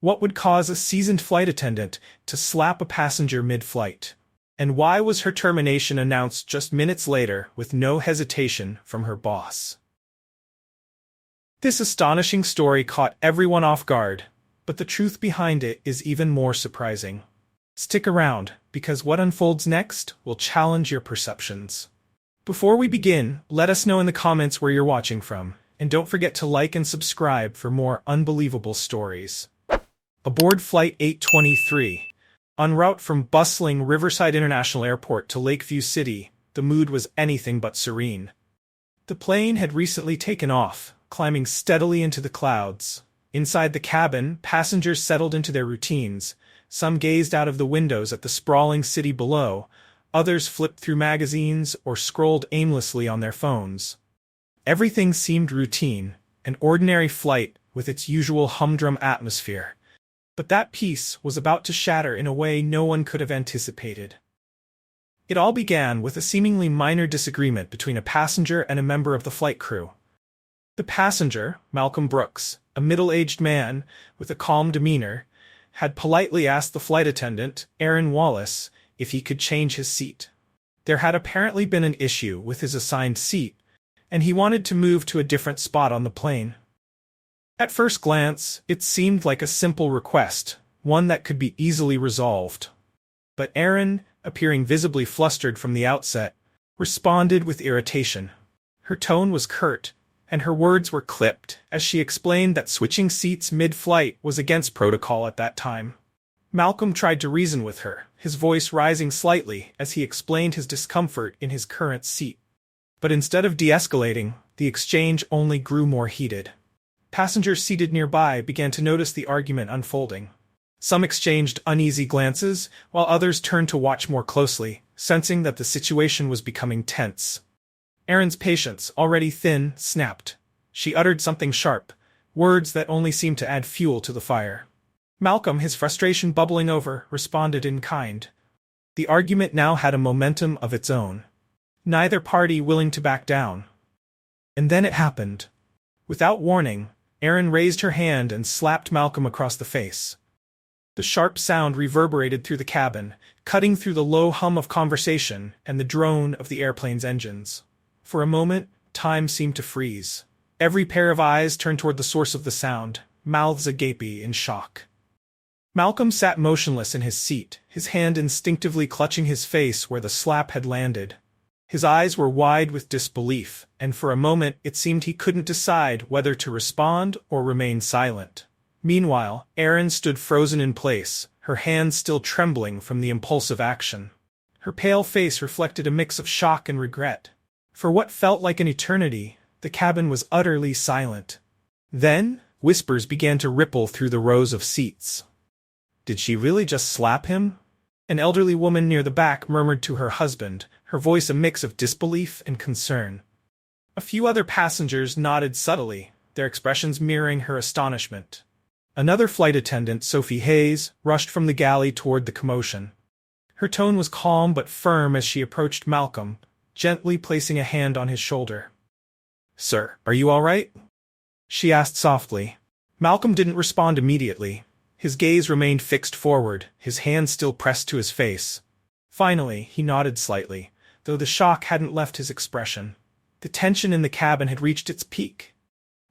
What would cause a seasoned flight attendant to slap a passenger mid-flight? And why was her termination announced just minutes later with no hesitation from her boss? This astonishing story caught everyone off guard, but the truth behind it is even more surprising. Stick around, because what unfolds next will challenge your perceptions. Before we begin, let us know in the comments where you're watching from, and don't forget to like and subscribe for more unbelievable stories. Aboard Flight 823, en route from bustling Riverside International Airport to Lakeview City, the mood was anything but serene. The plane had recently taken off, climbing steadily into the clouds. Inside the cabin, passengers settled into their routines. Some gazed out of the windows at the sprawling city below, others flipped through magazines or scrolled aimlessly on their phones. Everything seemed routine, an ordinary flight with its usual humdrum atmosphere. But that peace was about to shatter in a way no one could have anticipated. It all began with a seemingly minor disagreement between a passenger and a member of the flight crew. The passenger, Malcolm Brooks, a middle-aged man with a calm demeanor, had politely asked the flight attendant, Aaron Wallace, if he could change his seat. There had apparently been an issue with his assigned seat, and he wanted to move to a different spot on the plane. At first glance, it seemed like a simple request, one that could be easily resolved. But Aaron, appearing visibly flustered from the outset, responded with irritation. Her tone was curt, and her words were clipped as she explained that switching seats mid-flight was against protocol at that time. Malcolm tried to reason with her, his voice rising slightly as he explained his discomfort in his current seat. But instead of de-escalating, the exchange only grew more heated. Passengers seated nearby began to notice the argument unfolding. Some exchanged uneasy glances, while others turned to watch more closely, sensing that the situation was becoming tense. Erin's patience, already thin, snapped. She uttered something sharp, words that only seemed to add fuel to the fire. Malcolm, his frustration bubbling over, responded in kind. The argument now had a momentum of its own. Neither party willing to back down. And then it happened. Without warning, Erin raised her hand and slapped Malcolm across the face. The sharp sound reverberated through the cabin, cutting through the low hum of conversation and the drone of the airplane's engines. For a moment, time seemed to freeze. Every pair of eyes turned toward the source of the sound, mouths agape in shock. Malcolm sat motionless in his seat, his hand instinctively clutching his face where the slap had landed. His eyes were wide with disbelief, and for a moment it seemed he couldn't decide whether to respond or remain silent. Meanwhile, Erin stood frozen in place, her hands still trembling from the impulsive action. Her pale face reflected a mix of shock and regret. For what felt like an eternity, the cabin was utterly silent. Then, whispers began to ripple through the rows of seats. Did she really just slap him? An elderly woman near the back murmured to her husband, her voice a mix of disbelief and concern. A few other passengers nodded subtly, their expressions mirroring her astonishment. Another flight attendant, Sophie Hayes, rushed from the galley toward the commotion. Her tone was calm but firm as she approached Malcolm, gently placing a hand on his shoulder. "Sir, are you all right?" she asked softly. Malcolm didn't respond immediately. His gaze remained fixed forward, his hand still pressed to his face. Finally, he nodded slightly, though the shock hadn't left his expression. The tension in the cabin had reached its peak.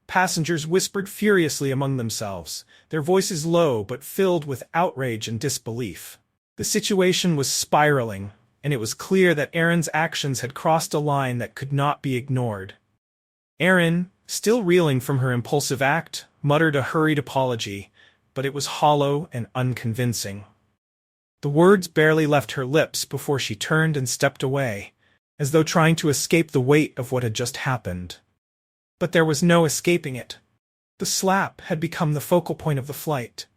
Passengers whispered furiously among themselves, their voices low but filled with outrage and disbelief. The situation was spiraling, and it was clear that Erin's actions had crossed a line that could not be ignored. Erin, still reeling from her impulsive act, muttered a hurried apology, but it was hollow and unconvincing. The words barely left her lips before she turned and stepped away, as though trying to escape the weight of what had just happened. But there was no escaping it. The slap had become the focal point of the flight.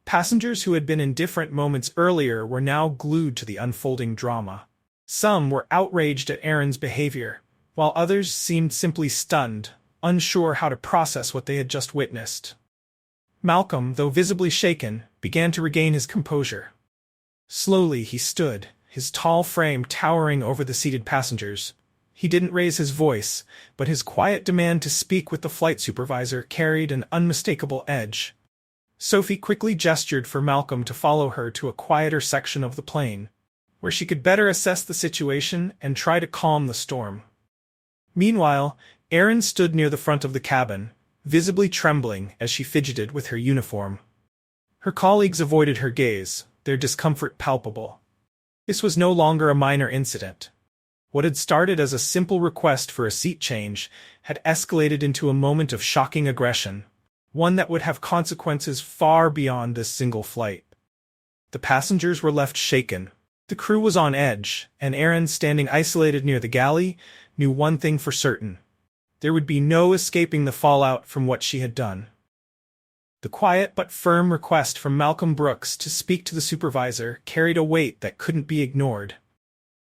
Passengers who had been indifferent moments earlier were now glued to the unfolding drama. Some were outraged at Erin's behavior, while others seemed simply stunned, unsure how to process what they had just witnessed. Malcolm, though visibly shaken, began to regain his composure. Slowly he stood, his tall frame towering over the seated passengers. He didn't raise his voice, but his quiet demand to speak with the flight supervisor carried an unmistakable edge. Sophie quickly gestured for Malcolm to follow her to a quieter section of the plane, where she could better assess the situation and try to calm the storm. Meanwhile, Erin stood near the front of the cabin, visibly trembling as she fidgeted with her uniform. Her colleagues avoided her gaze, their discomfort palpable. This was no longer a minor incident. What had started as a simple request for a seat change had escalated into a moment of shocking aggression, one that would have consequences far beyond this single flight. The passengers were left shaken. The crew was on edge, and Erin, standing isolated near the galley, knew one thing for certain. There would be no escaping the fallout from what she had done. The quiet but firm request from Malcolm Brooks to speak to the supervisor carried a weight that couldn't be ignored.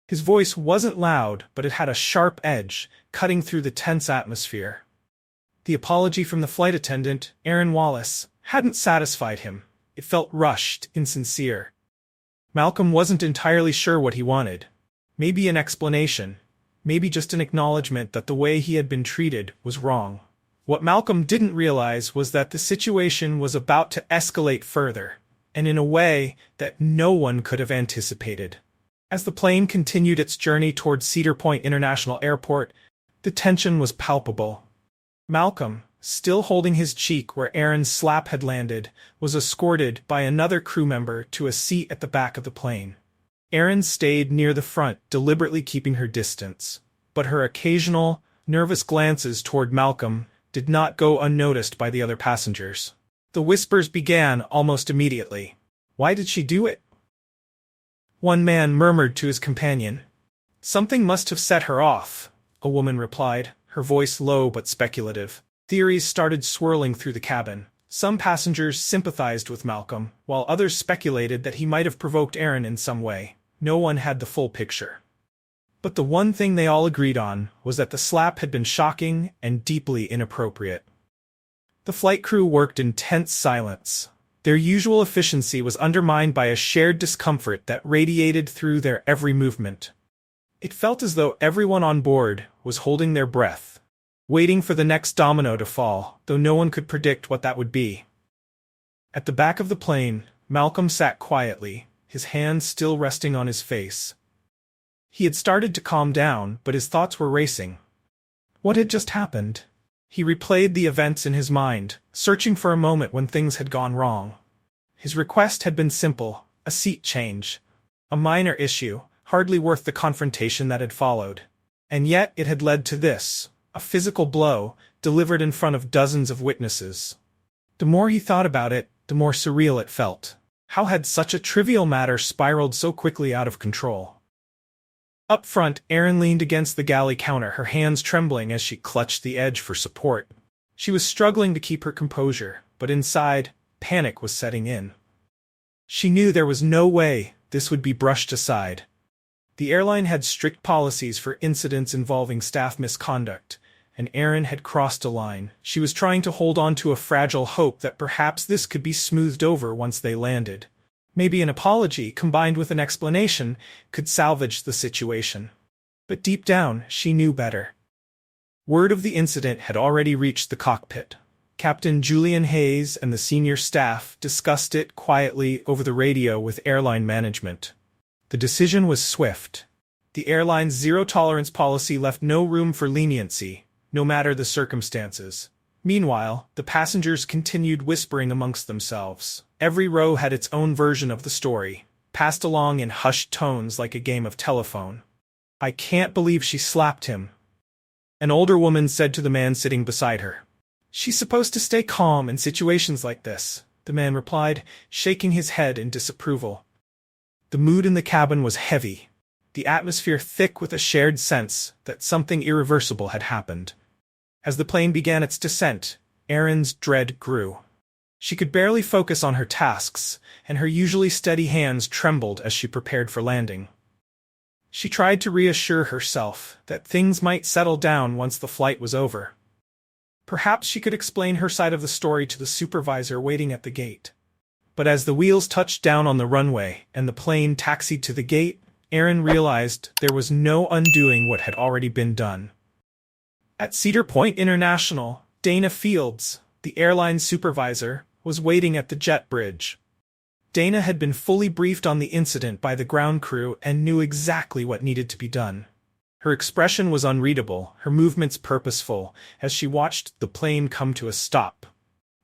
His voice wasn't loud, but it had a sharp edge, cutting through the tense atmosphere. The apology from the flight attendant, Erin Wallace, hadn't satisfied him. It felt rushed, insincere. Malcolm wasn't entirely sure what he wanted. Maybe an explanation. Maybe just an acknowledgement that the way he had been treated was wrong. What Malcolm didn't realize was that the situation was about to escalate further, and in a way that no one could have anticipated. As the plane continued its journey toward Cedar Point International Airport, the tension was palpable. Malcolm, still holding his cheek where Erin's slap had landed, was escorted by another crew member to a seat at the back of the plane. Erin stayed near the front, deliberately keeping her distance, but her occasional, nervous glances toward Malcolm did not go unnoticed by the other passengers. The whispers began almost immediately. Why did she do it? One man murmured to his companion. Something must have set her off, a woman replied, her voice low but speculative. Theories started swirling through the cabin. Some passengers sympathized with Malcolm, while others speculated that he might have provoked Erin in some way. No one had the full picture. But the one thing they all agreed on was that the slap had been shocking and deeply inappropriate. The flight crew worked in tense silence. Their usual efficiency was undermined by a shared discomfort that radiated through their every movement. It felt as though everyone on board was holding their breath, waiting for the next domino to fall, though no one could predict what that would be. At the back of the plane, Malcolm sat quietly, his hands still resting on his face. He had started to calm down, but his thoughts were racing. What had just happened? He replayed the events in his mind, searching for a moment when things had gone wrong. His request had been simple, a seat change. A minor issue, hardly worth the confrontation that had followed. And yet it had led to this, a physical blow, delivered in front of dozens of witnesses. The more he thought about it, the more surreal it felt. How had such a trivial matter spiraled so quickly out of control? Up front, Erin leaned against the galley counter, her hands trembling as she clutched the edge for support. She was struggling to keep her composure, but inside, panic was setting in. She knew there was no way this would be brushed aside. The airline had strict policies for incidents involving staff misconduct, and Erin had crossed a line. She was trying to hold on to a fragile hope that perhaps this could be smoothed over once they landed. Maybe an apology, combined with an explanation, could salvage the situation. But deep down, she knew better. Word of the incident had already reached the cockpit. Captain Julian Hayes and the senior staff discussed it quietly over the radio with airline management. The decision was swift. The airline's zero-tolerance policy left no room for leniency, no matter the circumstances. Meanwhile, the passengers continued whispering amongst themselves. Every row had its own version of the story, passed along in hushed tones like a game of telephone. "I can't believe she slapped him," an older woman said to the man sitting beside her. "She's supposed to stay calm in situations like this," the man replied, shaking his head in disapproval. The mood in the cabin was heavy, the atmosphere thick with a shared sense that something irreversible had happened. As the plane began its descent, Erin's dread grew. She could barely focus on her tasks, and her usually steady hands trembled as she prepared for landing. She tried to reassure herself that things might settle down once the flight was over. Perhaps she could explain her side of the story to the supervisor waiting at the gate. But as the wheels touched down on the runway and the plane taxied to the gate, Erin realized there was no undoing what had already been done. At Cedar Point International, Dana Fields, the airline supervisor, was waiting at the jet bridge. Dana had been fully briefed on the incident by the ground crew and knew exactly what needed to be done. Her expression was unreadable, her movements purposeful, as she watched the plane come to a stop.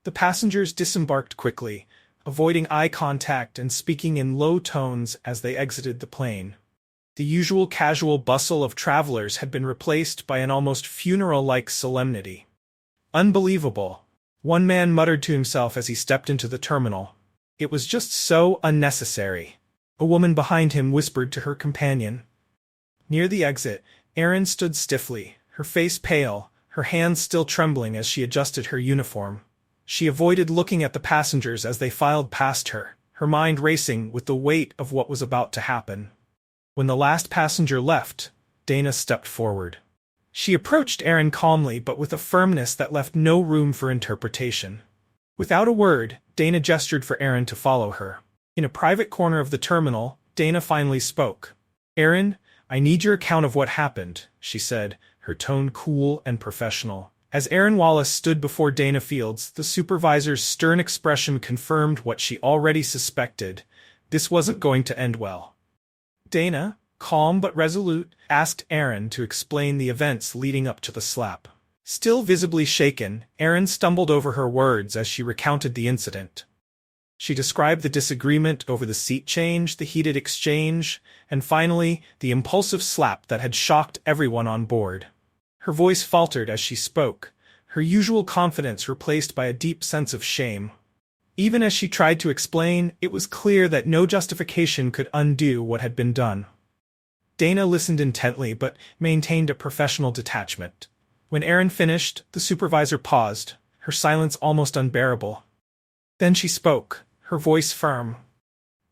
The passengers disembarked quickly, avoiding eye contact and speaking in low tones as they exited the plane. The usual casual bustle of travelers had been replaced by an almost funeral-like solemnity. "Unbelievable," one man muttered to himself as he stepped into the terminal. "It was just so unnecessary." A woman behind him whispered to her companion. Near the exit, Erin stood stiffly, her face pale, her hands still trembling as she adjusted her uniform. She avoided looking at the passengers as they filed past her, her mind racing with the weight of what was about to happen. When the last passenger left, Dana stepped forward. She approached Erin calmly but with a firmness that left no room for interpretation. Without a word, Dana gestured for Erin to follow her. In a private corner of the terminal, Dana finally spoke. "Erin, I need your account of what happened," she said, her tone cool and professional. As Erin Wallace stood before Dana Fields, the supervisor's stern expression confirmed what she already suspected. This wasn't going to end well. Dana, calm but resolute, asked Erin to explain the events leading up to the slap. Still visibly shaken, Erin stumbled over her words as she recounted the incident. She described the disagreement over the seat change, the heated exchange, and finally, the impulsive slap that had shocked everyone on board. Her voice faltered as she spoke, her usual confidence replaced by a deep sense of shame. Even as she tried to explain, it was clear that no justification could undo what had been done. Dana listened intently but maintained a professional detachment. When Erin finished, the supervisor paused, her silence almost unbearable. Then she spoke, her voice firm.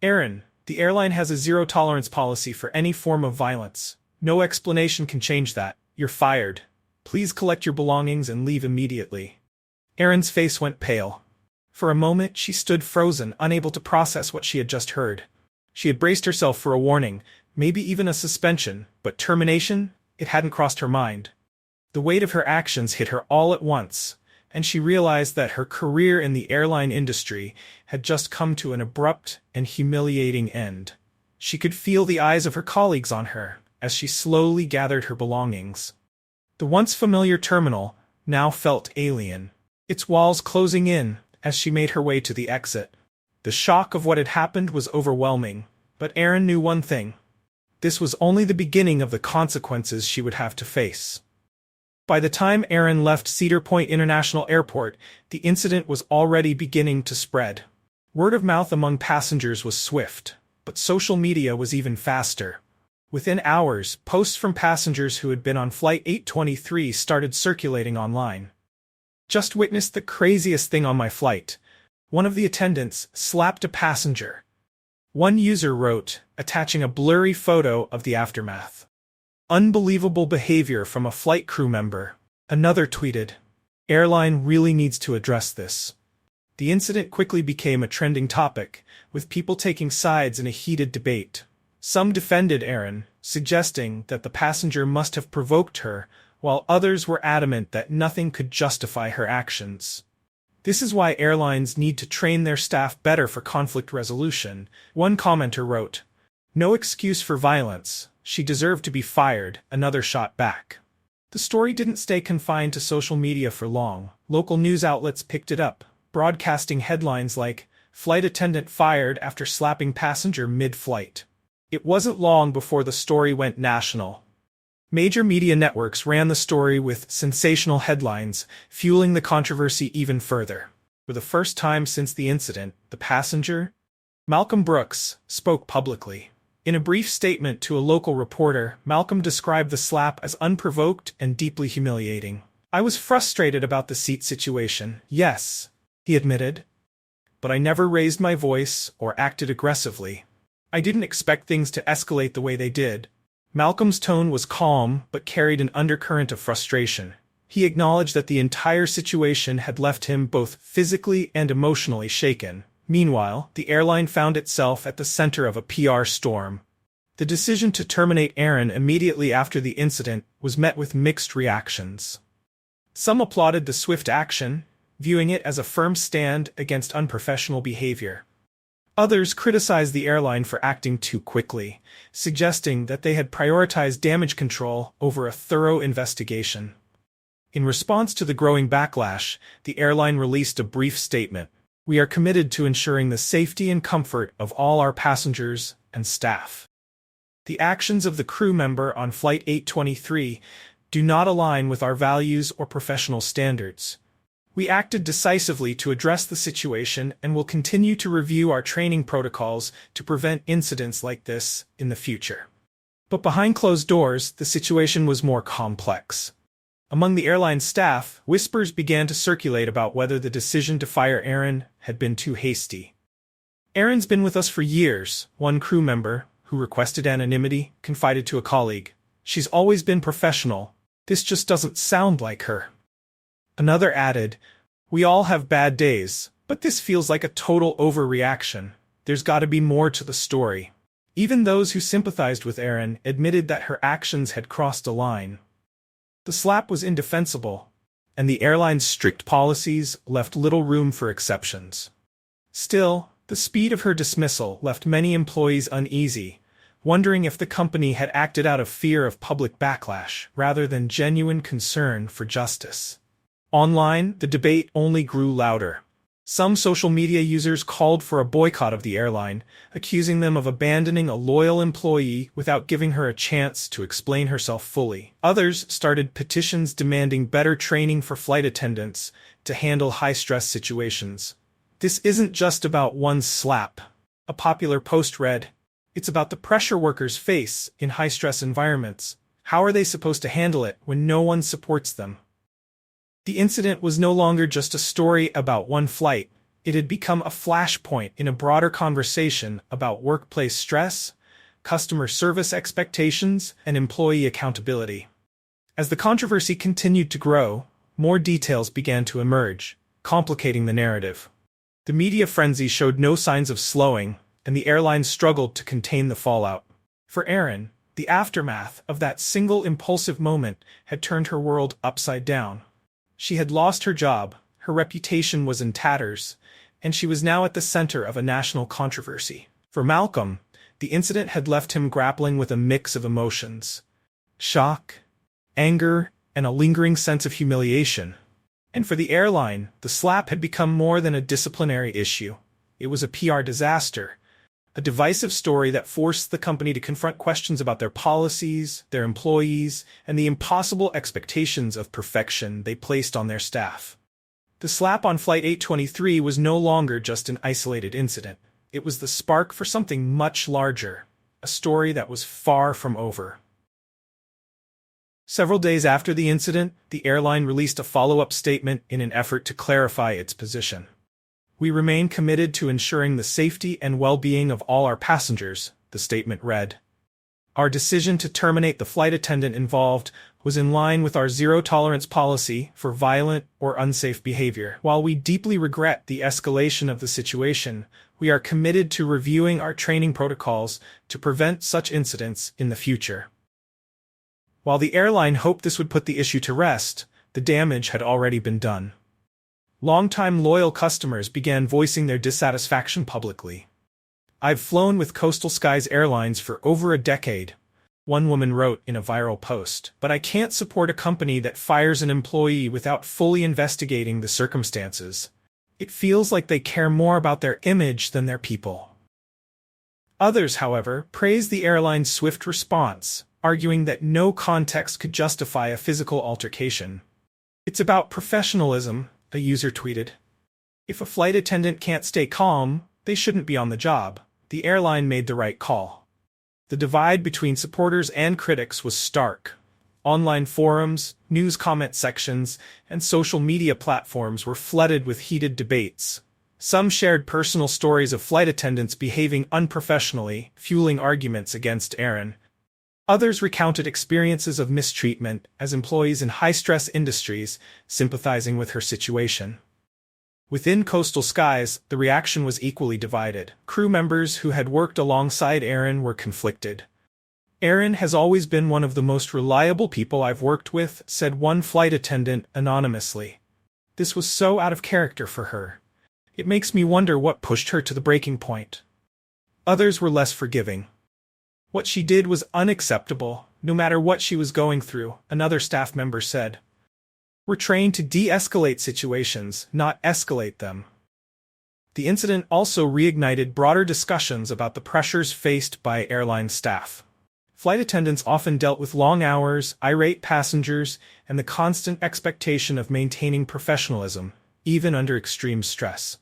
"Erin, the airline has a zero-tolerance policy for any form of violence. No explanation can change that. You're fired. Please collect your belongings and leave immediately." Erin's face went pale. For a moment, she stood frozen, unable to process what she had just heard. She had braced herself for a warning, maybe even a suspension, but termination? It hadn't crossed her mind. The weight of her actions hit her all at once, and she realized that her career in the airline industry had just come to an abrupt and humiliating end. She could feel the eyes of her colleagues on her as she slowly gathered her belongings. The once familiar terminal now felt alien, its walls closing in as she made her way to the exit. The shock of what had happened was overwhelming, but Erin knew one thing. This was only the beginning of the consequences she would have to face. By the time Erin left Cedar Point International Airport, the incident was already beginning to spread. Word of mouth among passengers was swift, but social media was even faster. Within hours, posts from passengers who had been on Flight 823 started circulating online. "Just witnessed the craziest thing on my flight. One of the attendants slapped a passenger," one user wrote, attaching a blurry photo of the aftermath. "Unbelievable behavior from a flight crew member," another tweeted. "Airline really needs to address this." The incident quickly became a trending topic, with people taking sides in a heated debate. Some defended Erin, suggesting that the passenger must have provoked her, while others were adamant that nothing could justify her actions. "This is why airlines need to train their staff better for conflict resolution," one commenter wrote. "No excuse for violence. She deserved to be fired," another shot back. The story didn't stay confined to social media for long. Local news outlets picked it up, broadcasting headlines like, "Flight attendant fired after slapping passenger mid-flight." It wasn't long before the story went national. Major media networks ran the story with sensational headlines, fueling the controversy even further. For the first time since the incident, the passenger, Malcolm Brooks, spoke publicly. In a brief statement to a local reporter, Malcolm described the slap as unprovoked and deeply humiliating. "I was frustrated about the seat situation, yes," he admitted. "But I never raised my voice or acted aggressively. I didn't expect things to escalate the way they did." Malcolm's tone was calm but carried an undercurrent of frustration. He acknowledged that the entire situation had left him both physically and emotionally shaken. Meanwhile, the airline found itself at the center of a PR storm. The decision to terminate Erin immediately after the incident was met with mixed reactions. Some applauded the swift action, viewing it as a firm stand against unprofessional behavior. Others criticized the airline for acting too quickly, suggesting that they had prioritized damage control over a thorough investigation. In response to the growing backlash, the airline released a brief statement. "We are committed to ensuring the safety and comfort of all our passengers and staff. The actions of the crew member on Flight 823 do not align with our values or professional standards. We acted decisively to address the situation and will continue to review our training protocols to prevent incidents like this in the future." But behind closed doors, the situation was more complex. Among the airline staff, whispers began to circulate about whether the decision to fire Erin had been too hasty. "Erin's been with us for years," one crew member, who requested anonymity, confided to a colleague. "She's always been professional. This just doesn't sound like her." Another added, "We all have bad days, but this feels like a total overreaction. There's got to be more to the story." Even those who sympathized with Erin admitted that her actions had crossed a line. The slap was indefensible, and the airline's strict policies left little room for exceptions. Still, the speed of her dismissal left many employees uneasy, wondering if the company had acted out of fear of public backlash rather than genuine concern for justice. Online, the debate only grew louder. Some social media users called for a boycott of the airline, accusing them of abandoning a loyal employee without giving her a chance to explain herself fully. Others started petitions demanding better training for flight attendants to handle high-stress situations. "This isn't just about one slap," a popular post read. "It's about the pressure workers face in high-stress environments. How are they supposed to handle it when no one supports them?" The incident was no longer just a story about one flight. It had become a flashpoint in a broader conversation about workplace stress, customer service expectations, and employee accountability. As the controversy continued to grow, more details began to emerge, complicating the narrative. The media frenzy showed no signs of slowing, and the airline struggled to contain the fallout. For Erin, the aftermath of that single impulsive moment had turned her world upside down. She had lost her job, her reputation was in tatters, and she was now at the center of a national controversy. For Malcolm, the incident had left him grappling with a mix of emotions: shock, anger, and a lingering sense of humiliation. And for the airline, the slap had become more than a disciplinary issue. It was a PR disaster, a divisive story that forced the company to confront questions about their policies, their employees, and the impossible expectations of perfection they placed on their staff. The slap on Flight 823 was no longer just an isolated incident. It was the spark for something much larger, a story that was far from over. Several days after the incident, the airline released a follow-up statement in an effort to clarify its position. "We remain committed to ensuring the safety and well-being of all our passengers," the statement read. "Our decision to terminate the flight attendant involved was in line with our zero-tolerance policy for violent or unsafe behavior. While we deeply regret the escalation of the situation, we are committed to reviewing our training protocols to prevent such incidents in the future." While the airline hoped this would put the issue to rest, the damage had already been done. Longtime loyal customers began voicing their dissatisfaction publicly. "I've flown with Coastal Skies Airlines for over a decade," one woman wrote in a viral post, "but I can't support a company that fires an employee without fully investigating the circumstances. It feels like they care more about their image than their people." Others, however, praised the airline's swift response, arguing that no context could justify a physical altercation. "It's about professionalism," a user tweeted. "If a flight attendant can't stay calm, they shouldn't be on the job. The airline made the right call." The divide between supporters and critics was stark. Online forums, news comment sections, and social media platforms were flooded with heated debates. Some shared personal stories of flight attendants behaving unprofessionally, fueling arguments against Erin. Others recounted experiences of mistreatment as employees in high-stress industries, sympathizing with her situation. Within Coastal Skies, the reaction was equally divided. Crew members who had worked alongside Erin were conflicted. "Erin has always been one of the most reliable people I've worked with," said one flight attendant anonymously. This was so out of character for her. It makes me wonder what pushed her to the breaking point. Others were less forgiving. What she did was unacceptable, no matter what she was going through, another staff member said. We're trained to de-escalate situations, not escalate them. The incident also reignited broader discussions about the pressures faced by airline staff. Flight attendants often dealt with long hours, irate passengers, and the constant expectation of maintaining professionalism, even under extreme stress.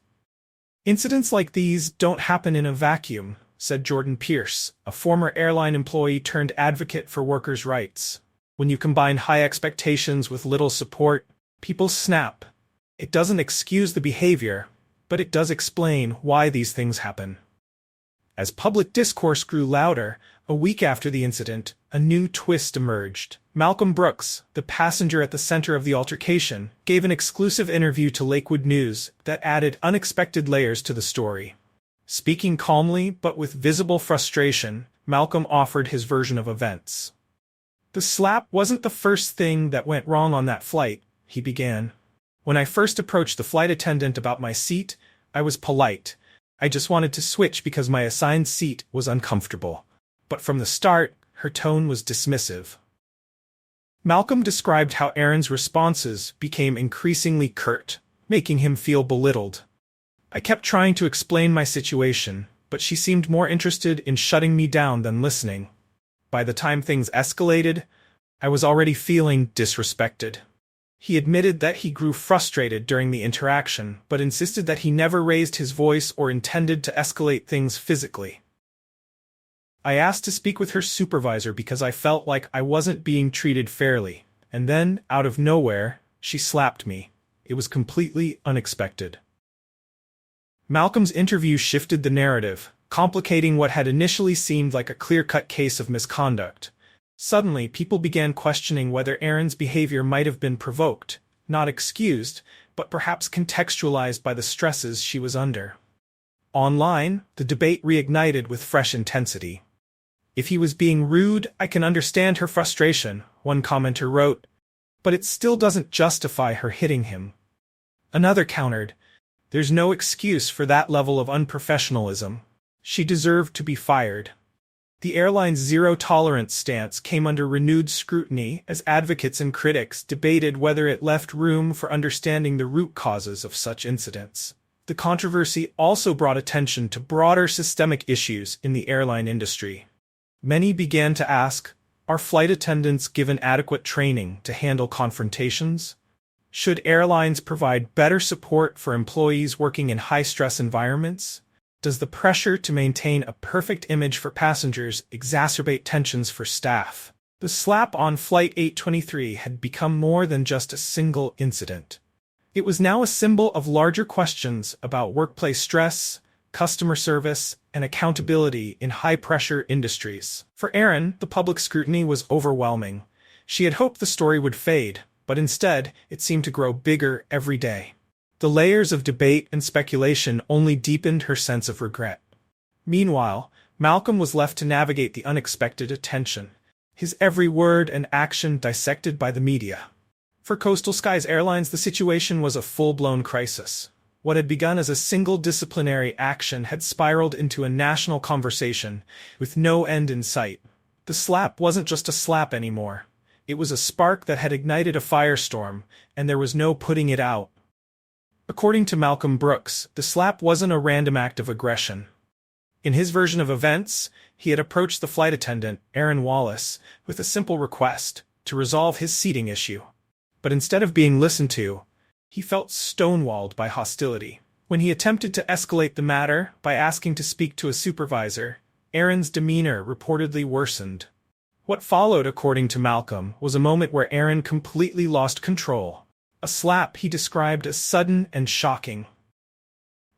Incidents like these don't happen in a vacuum, said Jordan Pierce, a former airline employee turned advocate for workers' rights. When you combine high expectations with little support, people snap. It doesn't excuse the behavior, but it does explain why these things happen. As public discourse grew louder, a week after the incident, a new twist emerged. Malcolm Brooks, the passenger at the center of the altercation, gave an exclusive interview to Lakewood News that added unexpected layers to the story. Speaking calmly but with visible frustration, Malcolm offered his version of events. The slap wasn't the first thing that went wrong on that flight, he began. When I first approached the flight attendant about my seat, I was polite. I just wanted to switch because my assigned seat was uncomfortable. But from the start, her tone was dismissive. Malcolm described how Erin's responses became increasingly curt, making him feel belittled. I kept trying to explain my situation, but she seemed more interested in shutting me down than listening. By the time things escalated, I was already feeling disrespected. He admitted that he grew frustrated during the interaction, but insisted that he never raised his voice or intended to escalate things physically. I asked to speak with her supervisor because I felt like I wasn't being treated fairly, and then, out of nowhere, she slapped me. It was completely unexpected. Malcolm's interview shifted the narrative, complicating what had initially seemed like a clear-cut case of misconduct. Suddenly, people began questioning whether Erin's behavior might have been provoked, not excused, but perhaps contextualized by the stresses she was under. Online, the debate reignited with fresh intensity. If he was being rude, I can understand her frustration, one commenter wrote, but it still doesn't justify her hitting him. Another countered, there's no excuse for that level of unprofessionalism. She deserved to be fired. The airline's zero-tolerance stance came under renewed scrutiny as advocates and critics debated whether it left room for understanding the root causes of such incidents. The controversy also brought attention to broader systemic issues in the airline industry. Many began to ask, are flight attendants given adequate training to handle confrontations? Should airlines provide better support for employees working in high-stress environments? Does the pressure to maintain a perfect image for passengers exacerbate tensions for staff? The slap on Flight 823 had become more than just a single incident. It was now a symbol of larger questions about workplace stress, customer service, and accountability in high-pressure industries. For Erin, the public scrutiny was overwhelming. She had hoped the story would fade, but instead, it seemed to grow bigger every day. The layers of debate and speculation only deepened her sense of regret. Meanwhile, Malcolm was left to navigate the unexpected attention, his every word and action dissected by the media. For Coastal Skies Airlines, the situation was a full-blown crisis. What had begun as a single disciplinary action had spiraled into a national conversation, with no end in sight. The slap wasn't just a slap anymore. It was a spark that had ignited a firestorm, and there was no putting it out. According to Malcolm Brooks, the slap wasn't a random act of aggression. In his version of events, he had approached the flight attendant, Erin Wallace, with a simple request to resolve his seating issue. But instead of being listened to, he felt stonewalled by hostility. When he attempted to escalate the matter by asking to speak to a supervisor, Erin's demeanor reportedly worsened. What followed, according to Malcolm, was a moment where Erin completely lost control. A slap he described as sudden and shocking.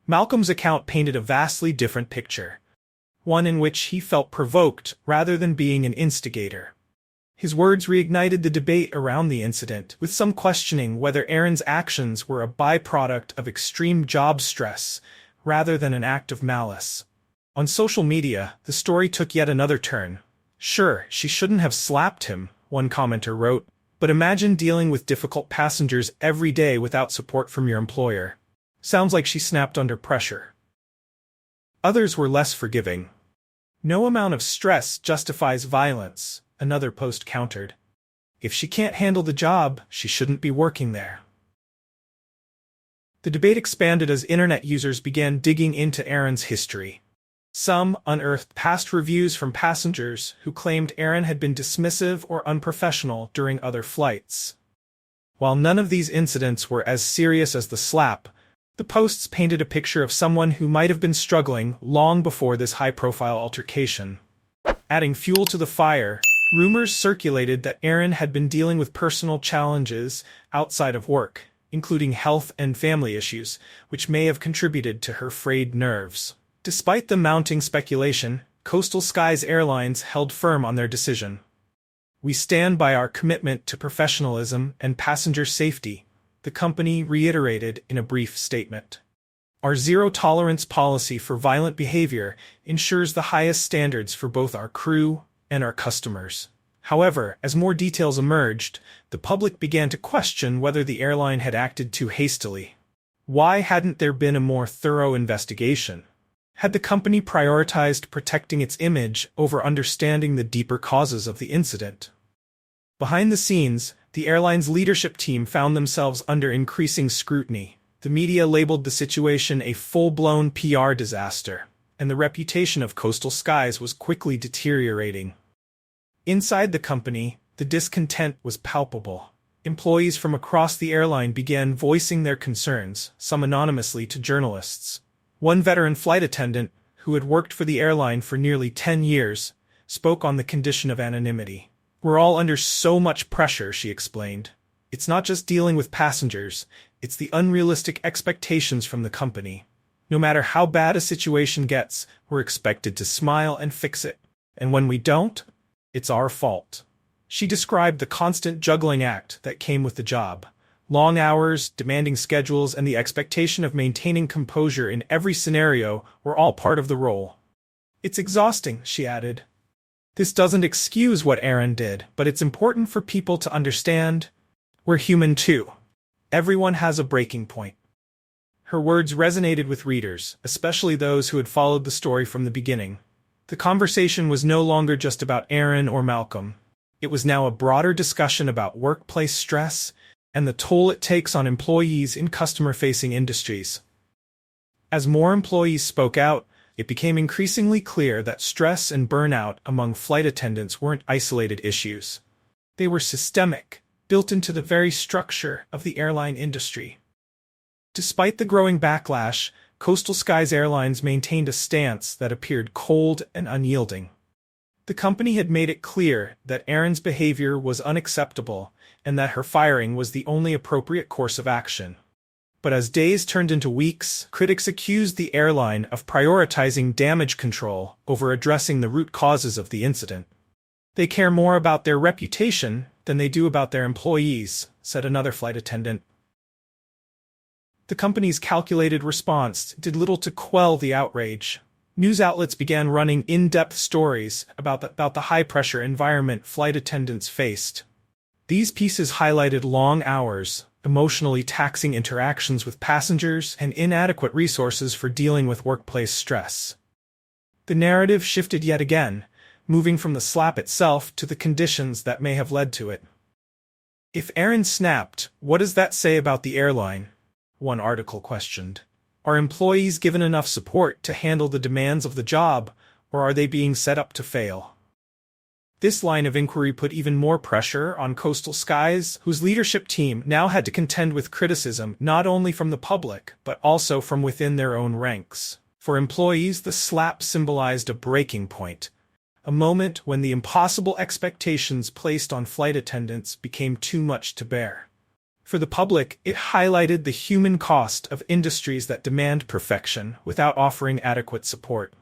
Malcolm's account painted a vastly different picture, one in which he felt provoked rather than being an instigator. His words reignited the debate around the incident, with some questioning whether Erin's actions were a byproduct of extreme job stress rather than an act of malice. On social media, the story took yet another turn. Sure, she shouldn't have slapped him, one commenter wrote, But imagine dealing with difficult passengers every day without support from your employer. Sounds like she snapped under pressure. Others were less forgiving. No amount of stress justifies violence, another post countered. If she can't handle the job, she shouldn't be working there. The debate expanded as internet users began digging into Erin's history. Some unearthed past reviews from passengers who claimed Erin had been dismissive or unprofessional during other flights. While none of these incidents were as serious as the slap, the posts painted a picture of someone who might have been struggling long before this high-profile altercation. Adding fuel to the fire, rumors circulated that Erin had been dealing with personal challenges outside of work, including health and family issues, which may have contributed to her frayed nerves. Despite the mounting speculation, Coastal Skies Airlines held firm on their decision. "We stand by our commitment to professionalism and passenger safety," the company reiterated in a brief statement. "Our zero-tolerance policy for violent behavior ensures the highest standards for both our crew and our customers." However, as more details emerged, the public began to question whether the airline had acted too hastily. Why hadn't there been a more thorough investigation? Had the company prioritized protecting its image over understanding the deeper causes of the incident? Behind the scenes, the airline's leadership team found themselves under increasing scrutiny. The media labeled the situation a full-blown PR disaster, and the reputation of Coastal Skies was quickly deteriorating. Inside the company, the discontent was palpable. Employees from across the airline began voicing their concerns, some anonymously to journalists. One veteran flight attendant, who had worked for the airline for nearly 10 years, spoke on the condition of anonymity. "We're all under so much pressure," she explained. "It's not just dealing with passengers, it's the unrealistic expectations from the company. No matter how bad a situation gets, we're expected to smile and fix it. And when we don't, it's our fault." She described the constant juggling act that came with the job. Long hours, demanding schedules, and the expectation of maintaining composure in every scenario were all part of the role. "It's exhausting," she added. "This doesn't excuse what Erin did, but it's important for people to understand we're human too. Everyone has a breaking point." Her words resonated with readers, especially those who had followed the story from the beginning. The conversation was no longer just about Erin or Malcolm. It was now a broader discussion about workplace stress and the toll it takes on employees in customer-facing industries. As more employees spoke out, it became increasingly clear that stress and burnout among flight attendants weren't isolated issues. They were systemic, built into the very structure of the airline industry. Despite the growing backlash, Coastal Skies Airlines maintained a stance that appeared cold and unyielding. The company had made it clear that Erin's behavior was unacceptable and that her firing was the only appropriate course of action. But as days turned into weeks, critics accused the airline of prioritizing damage control over addressing the root causes of the incident. "They care more about their reputation than they do about their employees," said another flight attendant. The company's calculated response did little to quell the outrage. News outlets began running in-depth stories about the high-pressure environment flight attendants faced. These pieces highlighted long hours, emotionally taxing interactions with passengers, and inadequate resources for dealing with workplace stress. The narrative shifted yet again, moving from the slap itself to the conditions that may have led to it. "If Erin snapped, what does that say about the airline?" one article questioned. "Are employees given enough support to handle the demands of the job, or are they being set up to fail?" This line of inquiry put even more pressure on Coastal Skies, whose leadership team now had to contend with criticism not only from the public, but also from within their own ranks. For employees, the slap symbolized a breaking point, a moment when the impossible expectations placed on flight attendants became too much to bear. For the public, it highlighted the human cost of industries that demand perfection without offering adequate support.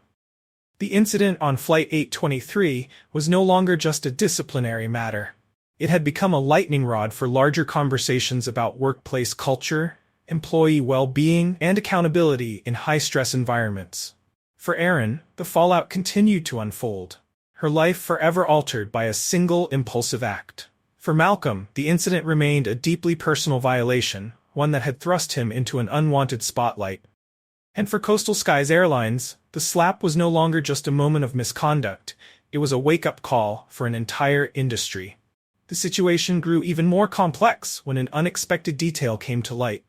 The incident on Flight 823 was no longer just a disciplinary matter. It had become a lightning rod for larger conversations about workplace culture, employee well-being, and accountability in high-stress environments. For Erin, the fallout continued to unfold, her life forever altered by a single impulsive act. For Malcolm, the incident remained a deeply personal violation, one that had thrust him into an unwanted spotlight. And for Coastal Skies Airlines, the slap was no longer just a moment of misconduct, it was a wake-up call for an entire industry. The situation grew even more complex when an unexpected detail came to light.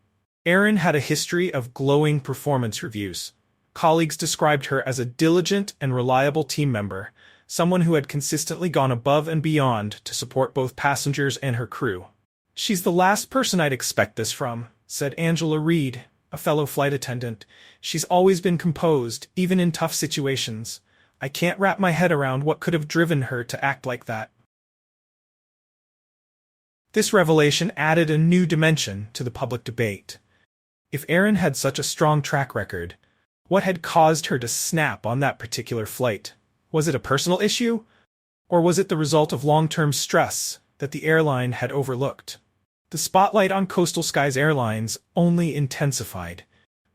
Erin had a history of glowing performance reviews. Colleagues described her as a diligent and reliable team member, someone who had consistently gone above and beyond to support both passengers and her crew. "She's the last person I'd expect this from," said Angela Reed, a fellow flight attendant. "She's always been composed, even in tough situations. I can't wrap my head around what could have driven her to act like that." This revelation added a new dimension to the public debate. If Erin had such a strong track record, what had caused her to snap on that particular flight? Was it a personal issue? Or was it the result of long-term stress that the airline had overlooked? The spotlight on Coastal Skies Airlines only intensified.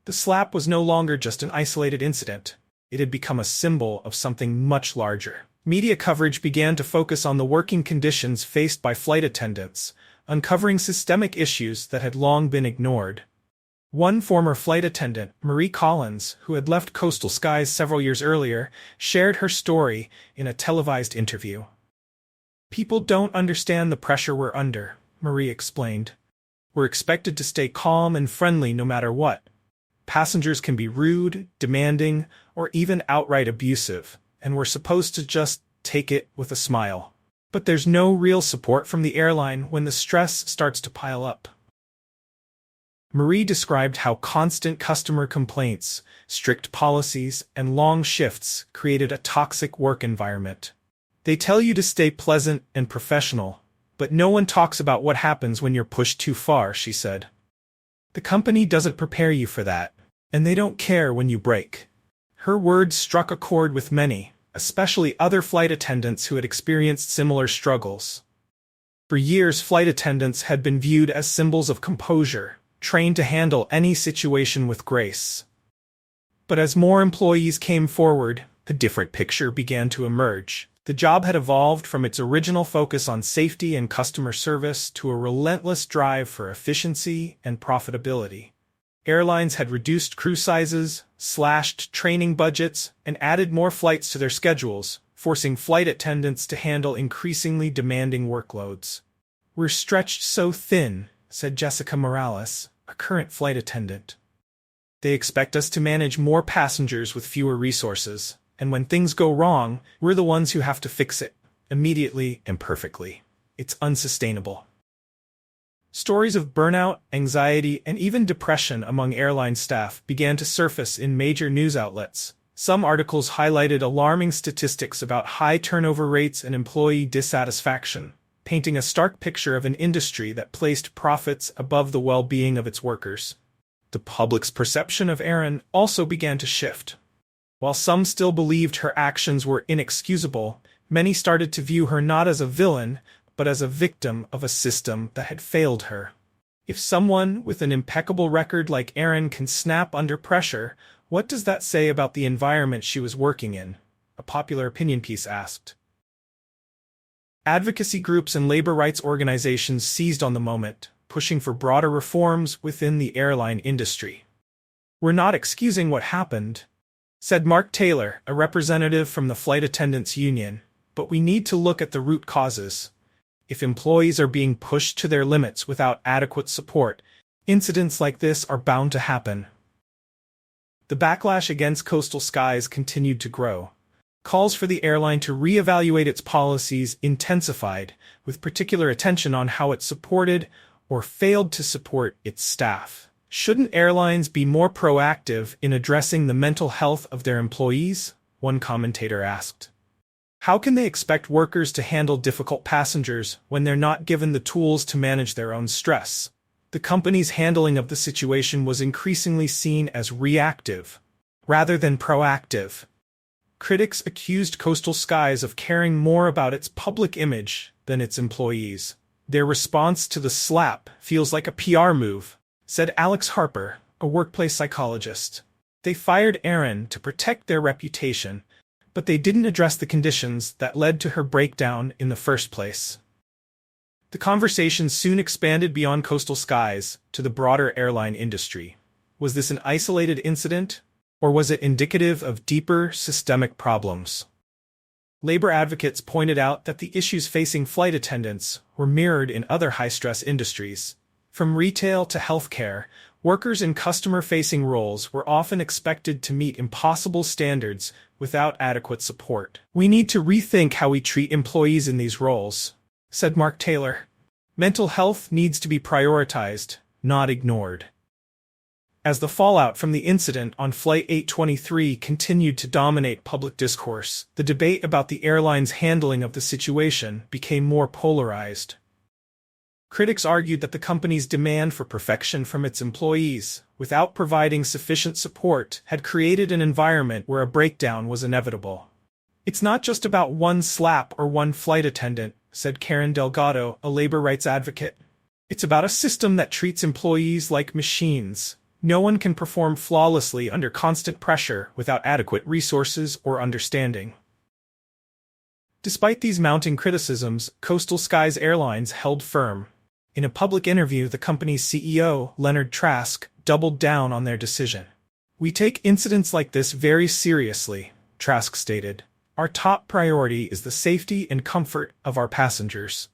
The slap was no longer just an isolated incident. It had become a symbol of something much larger. Media coverage began to focus on the working conditions faced by flight attendants, uncovering systemic issues that had long been ignored. One former flight attendant, Marie Collins, who had left Coastal Skies several years earlier, shared her story in a televised interview. "People don't understand the pressure we're under," Marie explained. "We're expected to stay calm and friendly no matter what. Passengers can be rude, demanding, or even outright abusive, and we're supposed to just take it with a smile. But there's no real support from the airline when the stress starts to pile up." Marie described how constant customer complaints, strict policies, and long shifts created a toxic work environment. "They tell you to stay pleasant and professional, but no one talks about what happens when you're pushed too far," she said. "The company doesn't prepare you for that, and they don't care when you break." Her words struck a chord with many, especially other flight attendants who had experienced similar struggles. For years, flight attendants had been viewed as symbols of composure, trained to handle any situation with grace. But as more employees came forward, a different picture began to emerge. The job had evolved from its original focus on safety and customer service to a relentless drive for efficiency and profitability. Airlines had reduced crew sizes, slashed training budgets, and added more flights to their schedules, forcing flight attendants to handle increasingly demanding workloads. "We're stretched so thin," said Jessica Morales, a current flight attendant. "They expect us to manage more passengers with fewer resources, and when things go wrong, we're the ones who have to fix it, immediately and perfectly. It's unsustainable." Stories of burnout, anxiety, and even depression among airline staff began to surface in major news outlets. Some articles highlighted alarming statistics about high turnover rates and employee dissatisfaction, painting a stark picture of an industry that placed profits above the well-being of its workers. The public's perception of Erin also began to shift. While some still believed her actions were inexcusable, many started to view her not as a villain, but as a victim of a system that had failed her. If someone with an impeccable record like Erin can snap under pressure, what does that say about the environment she was working in? A popular opinion piece asked. Advocacy groups and labor rights organizations seized on the moment, pushing for broader reforms within the airline industry. "We're not excusing what happened," said Mark Taylor, a representative from the Flight Attendants Union, "but we need to look at the root causes. If employees are being pushed to their limits without adequate support, incidents like this are bound to happen." The backlash against Coastal Skies continued to grow. Calls for the airline to reevaluate its policies intensified, with particular attention on how it supported or failed to support its staff. "Shouldn't airlines be more proactive in addressing the mental health of their employees?" one commentator asked. "How can they expect workers to handle difficult passengers when they're not given the tools to manage their own stress?" The company's handling of the situation was increasingly seen as reactive, rather than proactive. Critics accused Coastal Skies of caring more about its public image than its employees. "Their response to the slap feels like a PR move," said Alex Harper, a workplace psychologist. "They fired Erin to protect their reputation, but they didn't address the conditions that led to her breakdown in the first place." The conversation soon expanded beyond coastal skies to the broader airline industry. Was this an isolated incident, or was it indicative of deeper, systemic problems? Labor advocates pointed out that the issues facing flight attendants were mirrored in other high-stress industries. From retail to healthcare, workers in customer-facing roles were often expected to meet impossible standards without adequate support. "We need to rethink how we treat employees in these roles," said Mark Taylor. "Mental health needs to be prioritized, not ignored." As the fallout from the incident on Flight 823 continued to dominate public discourse, the debate about the airline's handling of the situation became more polarized. Critics argued that the company's demand for perfection from its employees, without providing sufficient support, had created an environment where a breakdown was inevitable. "It's not just about one slap or one flight attendant," said Karen Delgado, a labor rights advocate. "It's about a system that treats employees like machines. No one can perform flawlessly under constant pressure without adequate resources or understanding." Despite these mounting criticisms, Coastal Skies Airlines held firm. In a public interview, the company's CEO, Leonard Trask, doubled down on their decision. "We take incidents like this very seriously," Trask stated. "Our top priority is the safety and comfort of our passengers.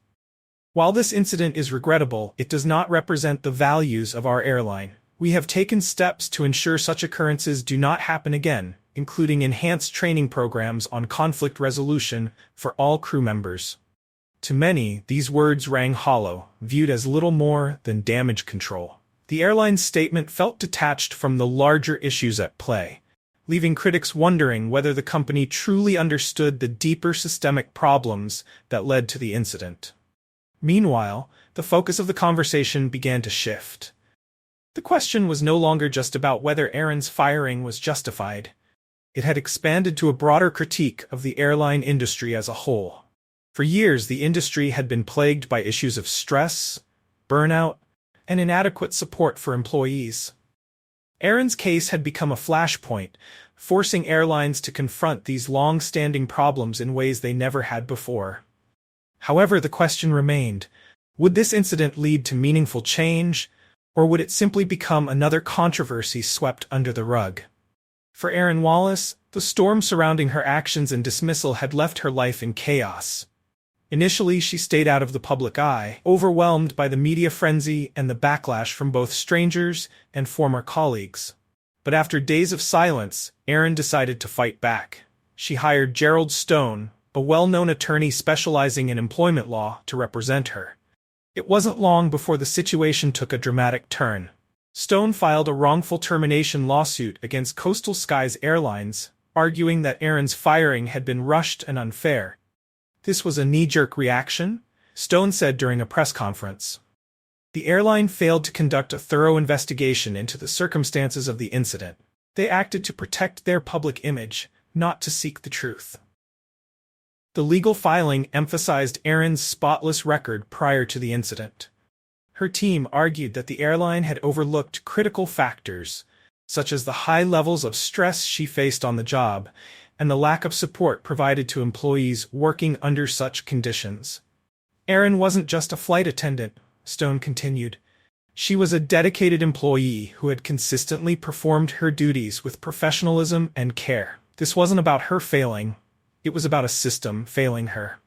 While this incident is regrettable, it does not represent the values of our airline. We have taken steps to ensure such occurrences do not happen again, including enhanced training programs on conflict resolution for all crew members." To many, these words rang hollow, viewed as little more than damage control. The airline's statement felt detached from the larger issues at play, leaving critics wondering whether the company truly understood the deeper systemic problems that led to the incident. Meanwhile, the focus of the conversation began to shift. The question was no longer just about whether Aaron's firing was justified. It had expanded to a broader critique of the airline industry as a whole. For years, the industry had been plagued by issues of stress, burnout, and inadequate support for employees. Aaron's case had become a flashpoint, forcing airlines to confront these long-standing problems in ways they never had before. However, the question remained, would this incident lead to meaningful change, or would it simply become another controversy swept under the rug? For Erin Wallace, the storm surrounding her actions and dismissal had left her life in chaos. Initially, she stayed out of the public eye, overwhelmed by the media frenzy and the backlash from both strangers and former colleagues. But after days of silence, Erin decided to fight back. She hired Gerald Stone, a well-known attorney specializing in employment law, to represent her. It wasn't long before the situation took a dramatic turn. Stone filed a wrongful termination lawsuit against Coastal Skies Airlines, arguing that Aaron's firing had been rushed and unfair. "This was a knee-jerk reaction," Stone said during a press conference. "The airline failed to conduct a thorough investigation into the circumstances of the incident. They acted to protect their public image, not to seek the truth." The legal filing emphasized Aaron's spotless record prior to the incident. Her team argued that the airline had overlooked critical factors, such as the high levels of stress she faced on the job and the lack of support provided to employees working under such conditions. "Aaron wasn't just a flight attendant," Stone continued. "She was a dedicated employee who had consistently performed her duties with professionalism and care. This wasn't about her failing. It was about a system failing her."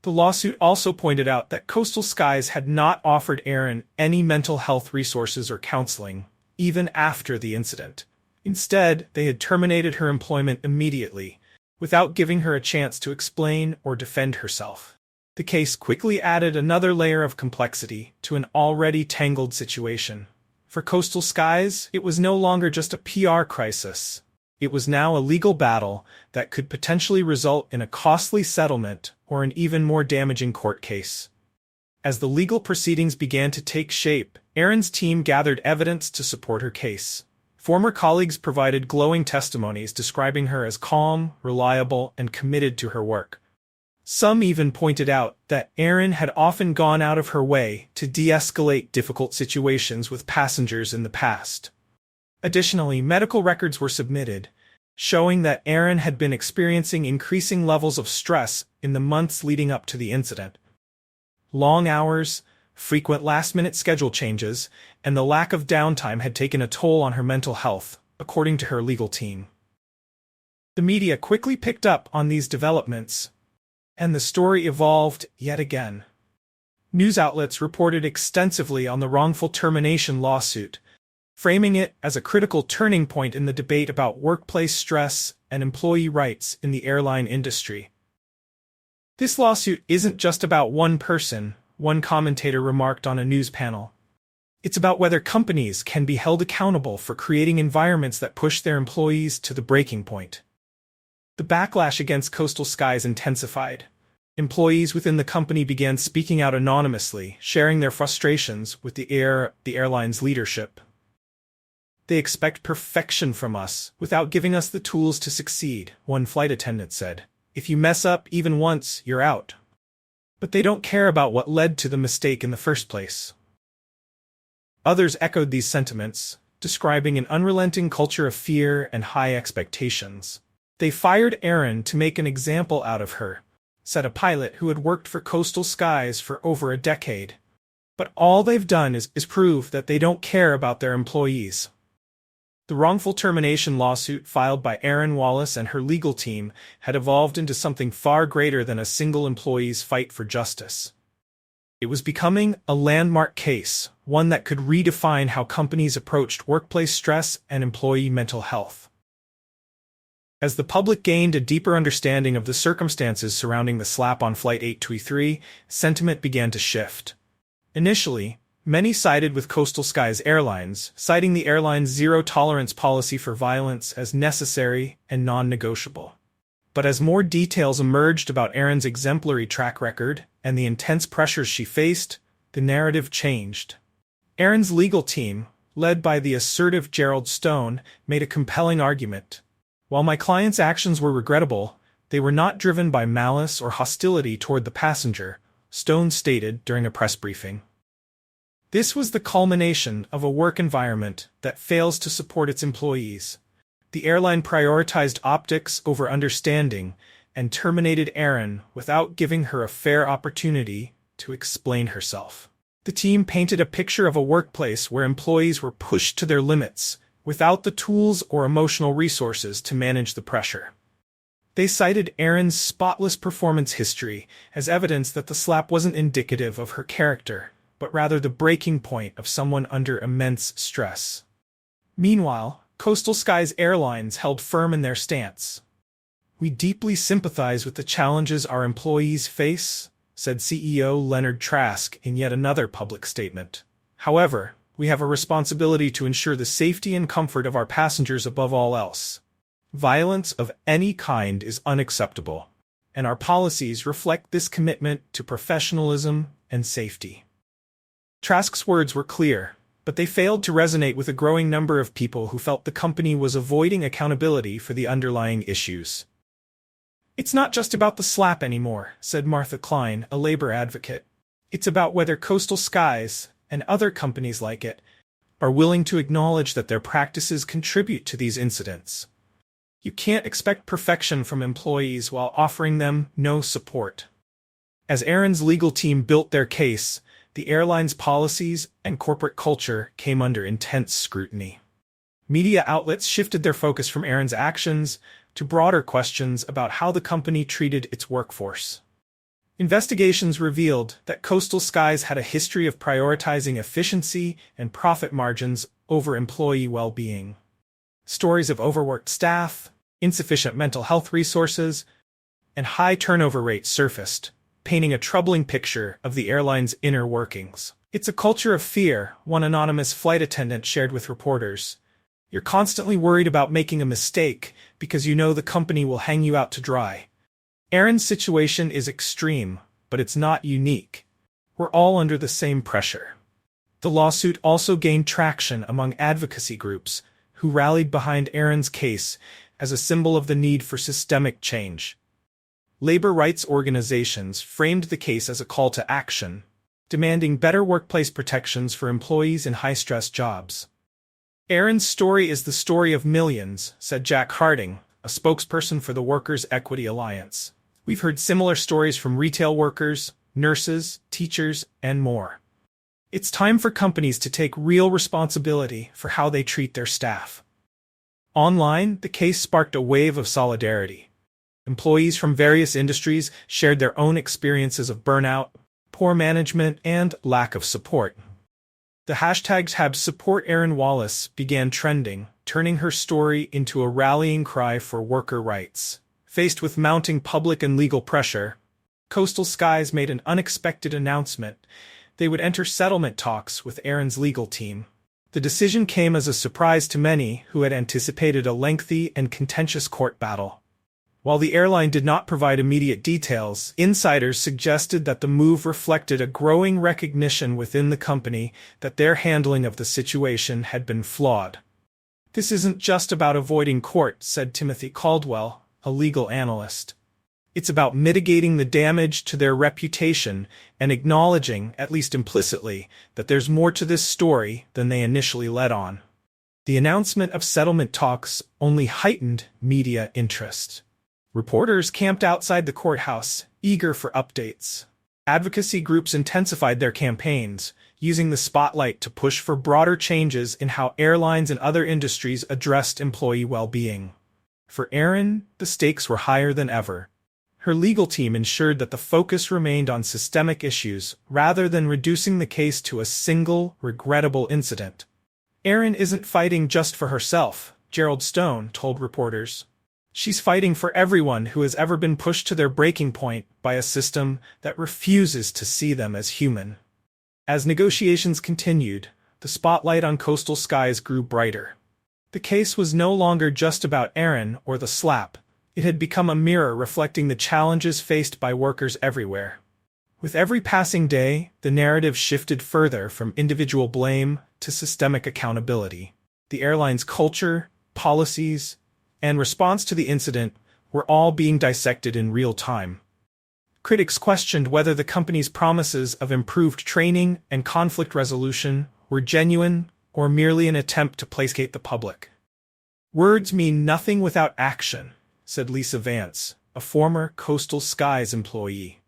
The lawsuit also pointed out that Coastal Skies had not offered Aaron any mental health resources or counseling, even after the incident. Instead, they had terminated her employment immediately, without giving her a chance to explain or defend herself. The case quickly added another layer of complexity to an already tangled situation. For Coastal Skies, it was no longer just a PR crisis. It was now a legal battle that could potentially result in a costly settlement or an even more damaging court case. As the legal proceedings began to take shape, Aaron's team gathered evidence to support her case. Former colleagues provided glowing testimonies describing her as calm, reliable, and committed to her work. Some even pointed out that Aaron had often gone out of her way to de-escalate difficult situations with passengers in the past. Additionally, medical records were submitted, showing that Aaron had been experiencing increasing levels of stress in the months leading up to the incident. Long hours, frequent last-minute schedule changes, and the lack of downtime had taken a toll on her mental health, according to her legal team. The media quickly picked up on these developments, and the story evolved yet again. News outlets reported extensively on the wrongful termination lawsuit, framing it as a critical turning point in the debate about workplace stress and employee rights in the airline industry. This lawsuit isn't just about one person, one commentator remarked on a news panel. It's about whether companies can be held accountable for creating environments that push their employees to the breaking point. The backlash against Coastal Skies intensified. Employees within the company began speaking out anonymously, sharing their frustrations with the airline's leadership. "They expect perfection from us, without giving us the tools to succeed," one flight attendant said. "If you mess up even once, you're out." But they don't care about what led to the mistake in the first place. Others echoed these sentiments, describing an unrelenting culture of fear and high expectations. "They fired Erin to make an example out of her," said a pilot who had worked for Coastal Skies for over a decade. "But all they've done is prove that they don't care about their employees." The wrongful termination lawsuit filed by Erin Wallace and her legal team had evolved into something far greater than a single employee's fight for justice. It was becoming a landmark case, one that could redefine how companies approached workplace stress and employee mental health. As the public gained a deeper understanding of the circumstances surrounding the slap on Flight 823, sentiment began to shift. Initially, many sided with Coastal Skies Airlines, citing the airline's zero-tolerance policy for violence as necessary and non-negotiable. But as more details emerged about Erin's exemplary track record and the intense pressures she faced, the narrative changed. Erin's legal team, led by the assertive Gerald Stone, made a compelling argument. "While my client's actions were regrettable, they were not driven by malice or hostility toward the passenger," Stone stated during a press briefing. This was the culmination of a work environment that fails to support its employees. The airline prioritized optics over understanding and terminated Erin without giving her a fair opportunity to explain herself. The team painted a picture of a workplace where employees were pushed to their limits, without the tools or emotional resources to manage the pressure. They cited Erin's spotless performance history as evidence that the slap wasn't indicative of her character, but rather the breaking point of someone under immense stress. Meanwhile, Coastal Skies Airlines held firm in their stance. "We deeply sympathize with the challenges our employees face," said CEO Leonard Trask in yet another public statement. "However, we have a responsibility to ensure the safety and comfort of our passengers above all else. Violence of any kind is unacceptable, and our policies reflect this commitment to professionalism and safety." Trask's words were clear, but they failed to resonate with a growing number of people who felt the company was avoiding accountability for the underlying issues. "It's not just about the slap anymore," said Martha Klein, a labor advocate. "It's about whether Coastal Skies, and other companies like it, are willing to acknowledge that their practices contribute to these incidents. You can't expect perfection from employees while offering them no support." As Erin's legal team built their case, the airline's policies and corporate culture came under intense scrutiny. Media outlets shifted their focus from Erin's actions to broader questions about how the company treated its workforce. Investigations revealed that Coastal Skies had a history of prioritizing efficiency and profit margins over employee well-being. Stories of overworked staff, insufficient mental health resources, and high turnover rates surfaced, painting a troubling picture of the airline's inner workings. "It's a culture of fear," one anonymous flight attendant shared with reporters. "You're constantly worried about making a mistake because you know the company will hang you out to dry." Erin's situation is extreme, but it's not unique. We're all under the same pressure. The lawsuit also gained traction among advocacy groups, who rallied behind Erin's case as a symbol of the need for systemic change. Labor rights organizations framed the case as a call to action, demanding better workplace protections for employees in high-stress jobs. "Erin's story is the story of millions," said Jack Harding, a spokesperson for the Workers' Equity Alliance. "We've heard similar stories from retail workers, nurses, teachers, and more. It's time for companies to take real responsibility for how they treat their staff. Online, the case sparked a wave of solidarity. Employees from various industries shared their own experiences of burnout, poor management, and lack of support. The hashtag #support Erin Wallace began trending, turning her story into a rallying cry for worker rights. Faced with mounting public and legal pressure, Coastal Skies made an unexpected announcement. They would enter settlement talks with Erin's legal team. The decision came as a surprise to many who had anticipated a lengthy and contentious court battle. While the airline did not provide immediate details, insiders suggested that the move reflected a growing recognition within the company that their handling of the situation had been flawed. "This isn't just about avoiding court," said Timothy Caldwell, a legal analyst. "It's about mitigating the damage to their reputation and acknowledging, at least implicitly, that there's more to this story than they initially let on." The announcement of settlement talks only heightened media interest. Reporters camped outside the courthouse, eager for updates. Advocacy groups intensified their campaigns, using the spotlight to push for broader changes in how airlines and other industries addressed employee well-being. For Erin, the stakes were higher than ever. Her legal team ensured that the focus remained on systemic issues rather than reducing the case to a single, regrettable incident. "Erin isn't fighting just for herself," Gerald Stone told reporters. "She's fighting for everyone who has ever been pushed to their breaking point by a system that refuses to see them as human." As negotiations continued, the spotlight on Coastal Skies grew brighter. The case was no longer just about Erin or the slap. It had become a mirror reflecting the challenges faced by workers everywhere. With every passing day, the narrative shifted further from individual blame to systemic accountability. The airline's culture, policies, and response to the incident were all being dissected in real time. Critics questioned whether the company's promises of improved training and conflict resolution were genuine or merely an attempt to placate the public. "Words mean nothing without action," said Lisa Vance, a former Coastal Skies employee.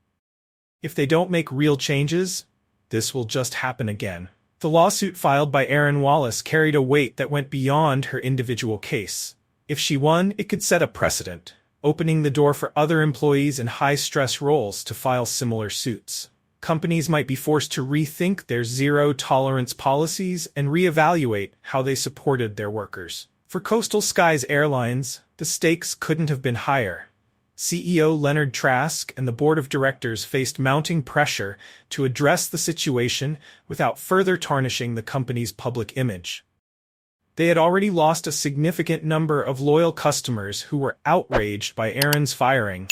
"If they don't make real changes, this will just happen again." The lawsuit filed by Erin Wallace carried a weight that went beyond her individual case. If she won, it could set a precedent, opening the door for other employees in high-stress roles to file similar suits. Companies might be forced to rethink their zero-tolerance policies and reevaluate how they supported their workers. For Coastal Skies Airlines, the stakes couldn't have been higher. CEO Leonard Trask and the board of directors faced mounting pressure to address the situation without further tarnishing the company's public image. They had already lost a significant number of loyal customers who were outraged by Erin's firing.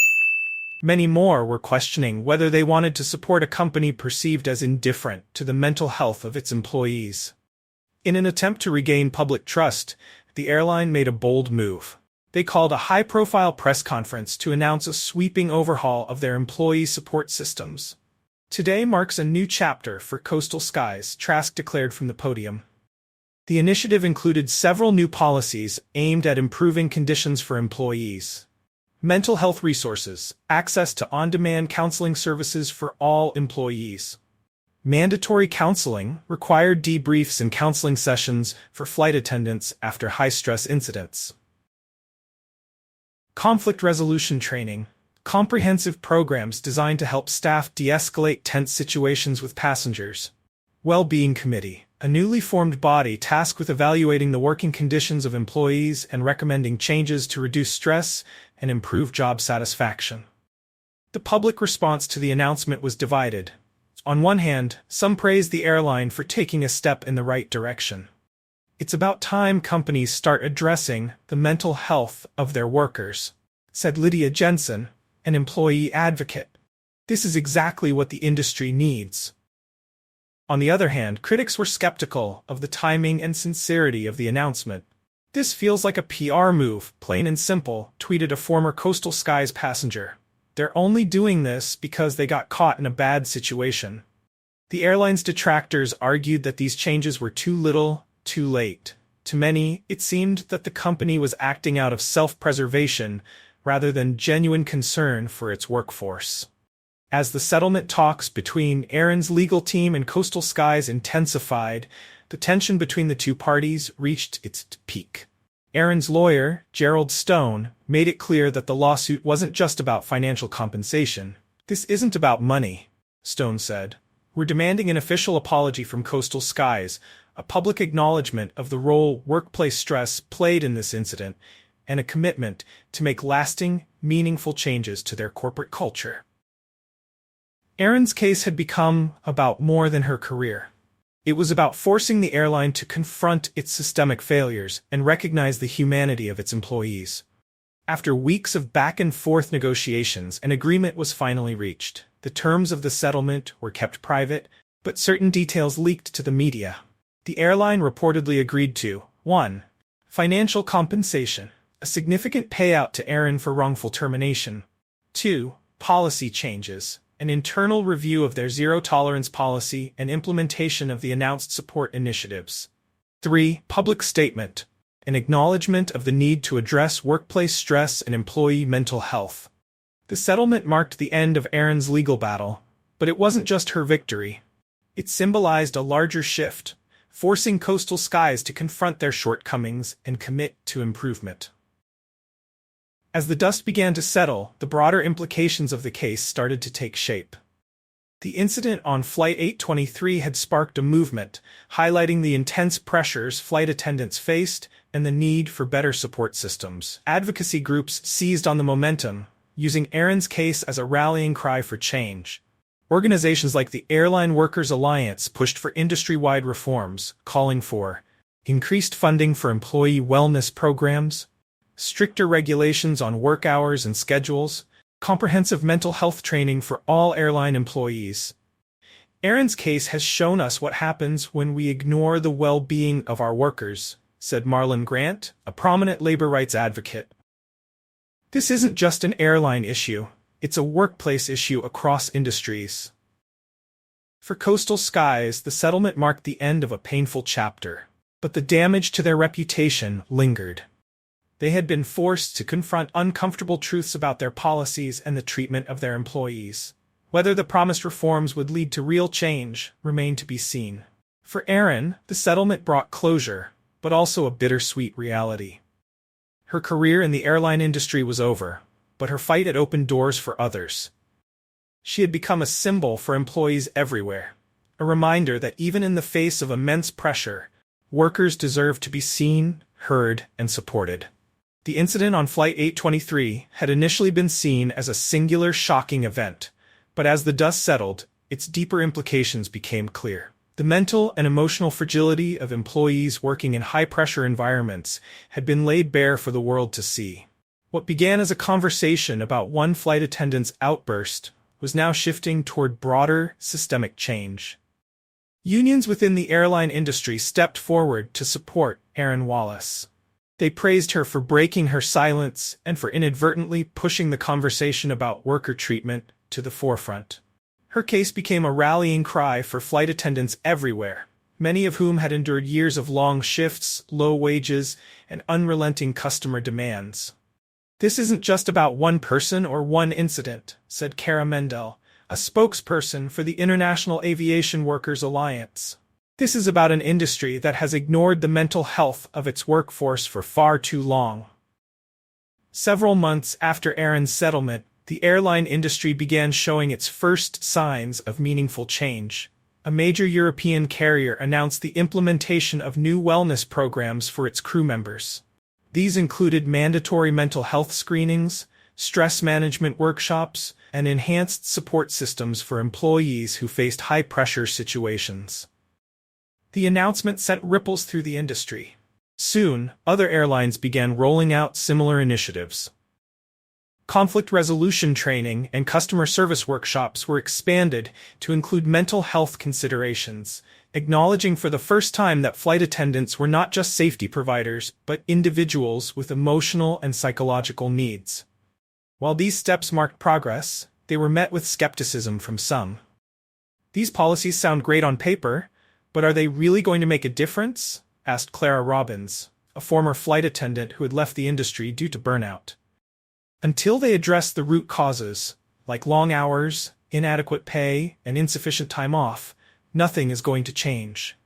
Many more were questioning whether they wanted to support a company perceived as indifferent to the mental health of its employees. In an attempt to regain public trust, the airline made a bold move. They called a high-profile press conference to announce a sweeping overhaul of their employee support systems. "Today marks a new chapter for Coastal Skies," Trask declared from the podium. The initiative included several new policies aimed at improving conditions for employees. Mental health resources, access to on-demand counseling services for all employees. Mandatory counseling, required debriefs and counseling sessions for flight attendants after high-stress incidents. Conflict resolution training, comprehensive programs designed to help staff de-escalate tense situations with passengers. Well-being committee, a newly formed body tasked with evaluating the working conditions of employees and recommending changes to reduce stress and improve job satisfaction. The public response to the announcement was divided. On one hand, some praised the airline for taking a step in the right direction. "It's about time companies start addressing the mental health of their workers," said Lydia Jensen, an employee advocate. "This is exactly what the industry needs." On the other hand, critics were skeptical of the timing and sincerity of the announcement. "This feels like a PR move, plain and simple," tweeted a former Coastal Skies passenger. "They're only doing this because they got caught in a bad situation." The airline's detractors argued that these changes were too little, too late. To many, it seemed that the company was acting out of self-preservation rather than genuine concern for its workforce. As the settlement talks between Aaron's legal team and Coastal Skies intensified, the tension between the two parties reached its peak. Aaron's lawyer, Gerald Stone, made it clear that the lawsuit wasn't just about financial compensation. "This isn't about money," Stone said. "We're demanding an official apology from Coastal Skies, a public acknowledgement of the role workplace stress played in this incident, and a commitment to make lasting, meaningful changes to their corporate culture." Aaron's case had become about more than her career. It was about forcing the airline to confront its systemic failures and recognize the humanity of its employees. After weeks of back-and-forth negotiations, an agreement was finally reached. The terms of the settlement were kept private, but certain details leaked to the media. The airline reportedly agreed to 1. Financial compensation, a significant payout to Aaron for wrongful termination. 2. Policy changes, an internal review of their zero-tolerance policy and implementation of the announced support initiatives. 3. Public statement, an acknowledgement of the need to address workplace stress and employee mental health. The settlement marked the end of Aaron's legal battle, but it wasn't just her victory. It symbolized a larger shift, forcing Coastal Skies to confront their shortcomings and commit to improvement. As the dust began to settle, the broader implications of the case started to take shape. The incident on Flight 823 had sparked a movement, highlighting the intense pressures flight attendants faced and the need for better support systems. Advocacy groups seized on the momentum, using Aaron's case as a rallying cry for change. Organizations like the Airline Workers Alliance pushed for industry-wide reforms, calling for increased funding for employee wellness programs, stricter regulations on work hours and schedules, comprehensive mental health training for all airline employees. Aaron's case has shown us what happens when we ignore the well-being of our workers, said Marlon Grant, a prominent labor rights advocate. This isn't just an airline issue, it's a workplace issue across industries. For Coastal Skies, the settlement marked the end of a painful chapter, but the damage to their reputation lingered. They had been forced to confront uncomfortable truths about their policies and the treatment of their employees. Whether the promised reforms would lead to real change remained to be seen. For Aaron, the settlement brought closure, but also a bittersweet reality. Her career in the airline industry was over, but her fight had opened doors for others. She had become a symbol for employees everywhere, a reminder that even in the face of immense pressure, workers deserve to be seen, heard, and supported. The incident on Flight 823 had initially been seen as a singular shocking event, but as the dust settled, its deeper implications became clear. The mental and emotional fragility of employees working in high-pressure environments had been laid bare for the world to see. What began as a conversation about one flight attendant's outburst was now shifting toward broader, systemic change. Unions within the airline industry stepped forward to support Aaron Wallace. They praised her for breaking her silence and for inadvertently pushing the conversation about worker treatment to the forefront. Her case became a rallying cry for flight attendants everywhere, many of whom had endured years of long shifts, low wages, and unrelenting customer demands. "This isn't just about one person or one incident," said Kara Mendel, a spokesperson for the International Aviation Workers Alliance. "This is about an industry that has ignored the mental health of its workforce for far too long." Several months after Aaron's settlement, the airline industry began showing its first signs of meaningful change. A major European carrier announced the implementation of new wellness programs for its crew members. These included mandatory mental health screenings, stress management workshops, and enhanced support systems for employees who faced high-pressure situations. The announcement sent ripples through the industry. Soon, other airlines began rolling out similar initiatives. Conflict resolution training and customer service workshops were expanded to include mental health considerations, acknowledging for the first time that flight attendants were not just safety providers, but individuals with emotional and psychological needs. While these steps marked progress, they were met with skepticism from some. "These policies sound great on paper, but are they really going to make a difference?" asked Clara Robbins, a former flight attendant who had left the industry due to burnout. "Until they address the root causes, like long hours, inadequate pay, and insufficient time off, nothing is going to change.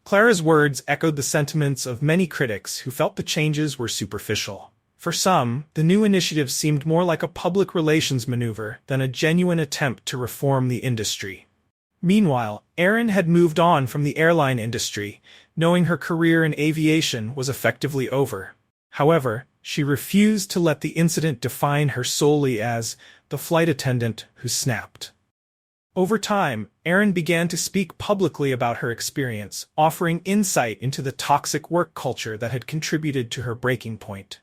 Clara's words echoed the sentiments of many critics who felt the changes were superficial. For some, the new initiative seemed more like a public relations maneuver than a genuine attempt to reform the industry. Meanwhile, Erin had moved on from the airline industry, knowing her career in aviation was effectively over. However, she refused to let the incident define her solely as the flight attendant who snapped. Over time, Erin began to speak publicly about her experience, offering insight into the toxic work culture that had contributed to her breaking point.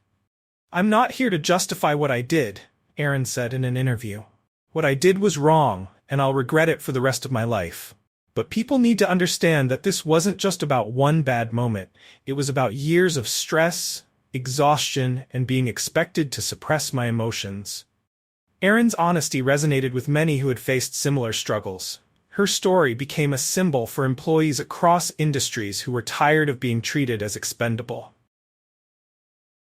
"I'm not here to justify what I did," Erin said in an interview. "What I did was wrong, and I'll regret it for the rest of my life. But people need to understand that this wasn't just about one bad moment. It was about years of stress, exhaustion, and being expected to suppress my emotions." Erin's honesty resonated with many who had faced similar struggles. Her story became a symbol for employees across industries who were tired of being treated as expendable.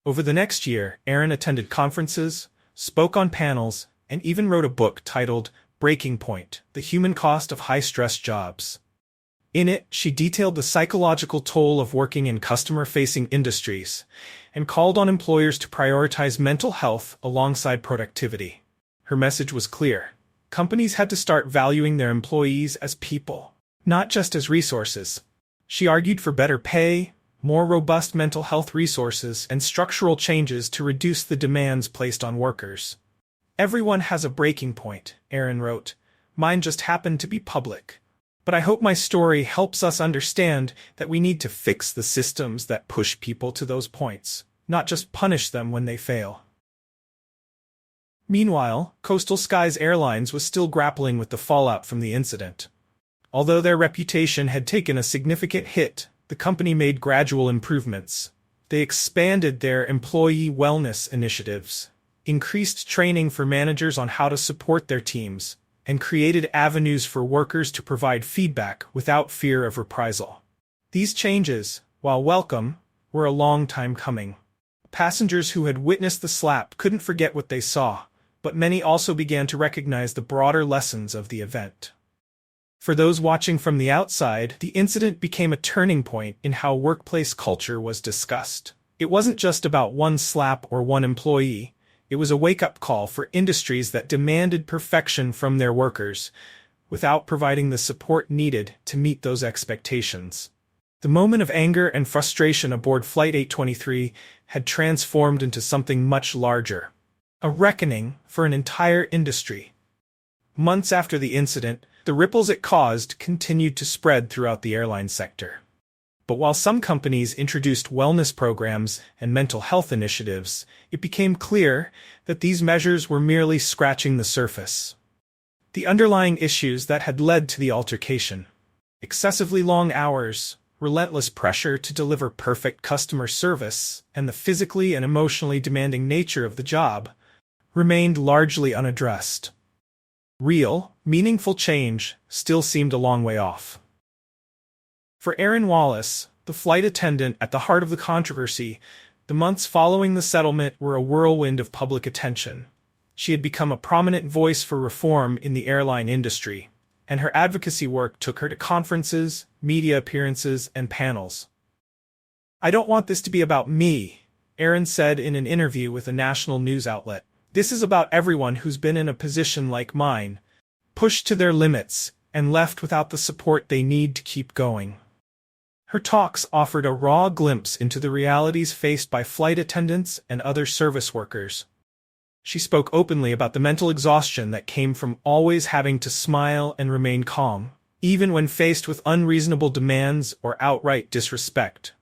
Over the next year, Erin attended conferences, spoke on panels, and even wrote a book titled Breaking Point: The Human Cost of High-Stress Jobs. In it, she detailed the psychological toll of working in customer-facing industries and called on employers to prioritize mental health alongside productivity. Her message was clear. Companies had to start valuing their employees as people, not just as resources. She argued for better pay, more robust mental health resources, and structural changes to reduce the demands placed on workers. "Everyone has a breaking point," Erin wrote. "Mine just happened to be public. But I hope my story helps us understand that we need to fix the systems that push people to those points, not just punish them when they fail." Meanwhile, Coastal Skies Airlines was still grappling with the fallout from the incident. Although their reputation had taken a significant hit, the company made gradual improvements. They expanded their employee wellness initiatives, increased training for managers on how to support their teams, and created avenues for workers to provide feedback without fear of reprisal. These changes, while welcome, were a long time coming. Passengers who had witnessed the slap couldn't forget what they saw, but many also began to recognize the broader lessons of the event. For those watching from the outside, the incident became a turning point in how workplace culture was discussed. It wasn't just about one slap or one employee. It was a wake-up call for industries that demanded perfection from their workers, without providing the support needed to meet those expectations. The moment of anger and frustration aboard Flight 823 had transformed into something much larger. A reckoning for an entire industry. Months after the incident, the ripples it caused continued to spread throughout the airline sector. But while some companies introduced wellness programs and mental health initiatives, it became clear that these measures were merely scratching the surface. The underlying issues that had led to the altercation, excessively long hours, relentless pressure to deliver perfect customer service, and the physically and emotionally demanding nature of the job, remained largely unaddressed. Real, meaningful change still seemed a long way off. For Erin Wallace, the flight attendant at the heart of the controversy, the months following the settlement were a whirlwind of public attention. She had become a prominent voice for reform in the airline industry, and her advocacy work took her to conferences, media appearances, and panels. "I don't want this to be about me," Erin said in an interview with a national news outlet. "This is about everyone who's been in a position like mine, pushed to their limits, and left without the support they need to keep going." Her talks offered a raw glimpse into the realities faced by flight attendants and other service workers. She spoke openly about the mental exhaustion that came from always having to smile and remain calm, even when faced with unreasonable demands or outright disrespect.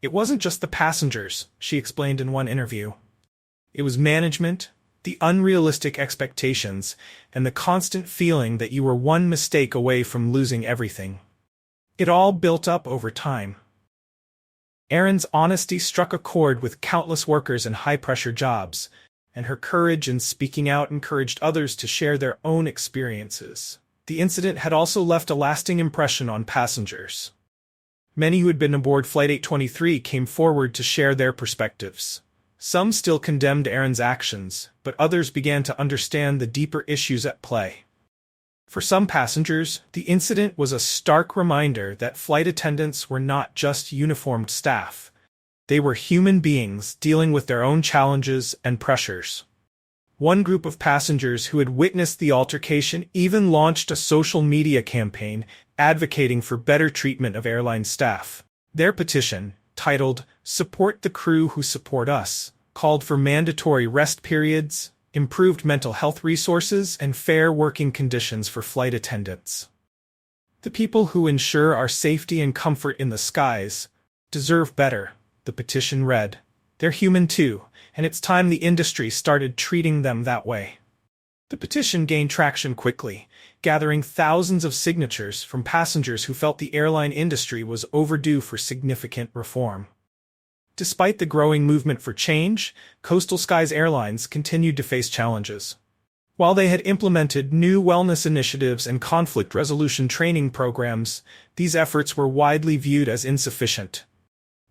"It wasn't just the passengers," she explained in one interview. "It was management, the unrealistic expectations, and the constant feeling that you were one mistake away from losing everything. It all built up over time." Erin's honesty struck a chord with countless workers in high-pressure jobs, and her courage in speaking out encouraged others to share their own experiences. The incident had also left a lasting impression on passengers. Many who had been aboard Flight 823 came forward to share their perspectives. Some still condemned Aaron's actions, but others began to understand the deeper issues at play. For some passengers, the incident was a stark reminder that flight attendants were not just uniformed staff. They were human beings dealing with their own challenges and pressures. One group of passengers who had witnessed the altercation even launched a social media campaign advocating for better treatment of airline staff. Their petition, titled "Support the Crew Who Support Us," called for mandatory rest periods, improved mental health resources, and fair working conditions for flight attendants. The people who ensure our safety and comfort in the skies deserve better, the petition read. They're human too, and it's time the industry started treating them that way. The petition gained traction quickly, gathering thousands of signatures from passengers who felt the airline industry was overdue for significant reform. Despite the growing movement for change, Coastal Skies Airlines continued to face challenges. While they had implemented new wellness initiatives and conflict resolution training programs, these efforts were widely viewed as insufficient.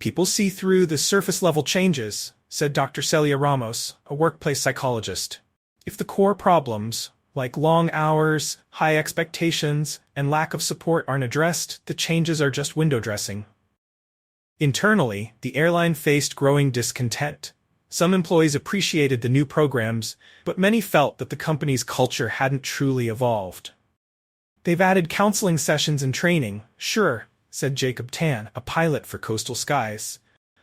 "People see through the surface-level changes," said Dr. Celia Ramos, a workplace psychologist. "If the core problems, like long hours, high expectations, and lack of support aren't addressed, the changes are just window dressing." Internally, the airline faced growing discontent. Some employees appreciated the new programs, but many felt that the company's culture hadn't truly evolved. "They've added counseling sessions and training, sure," said Jacob Tan, a pilot for Coastal Skies.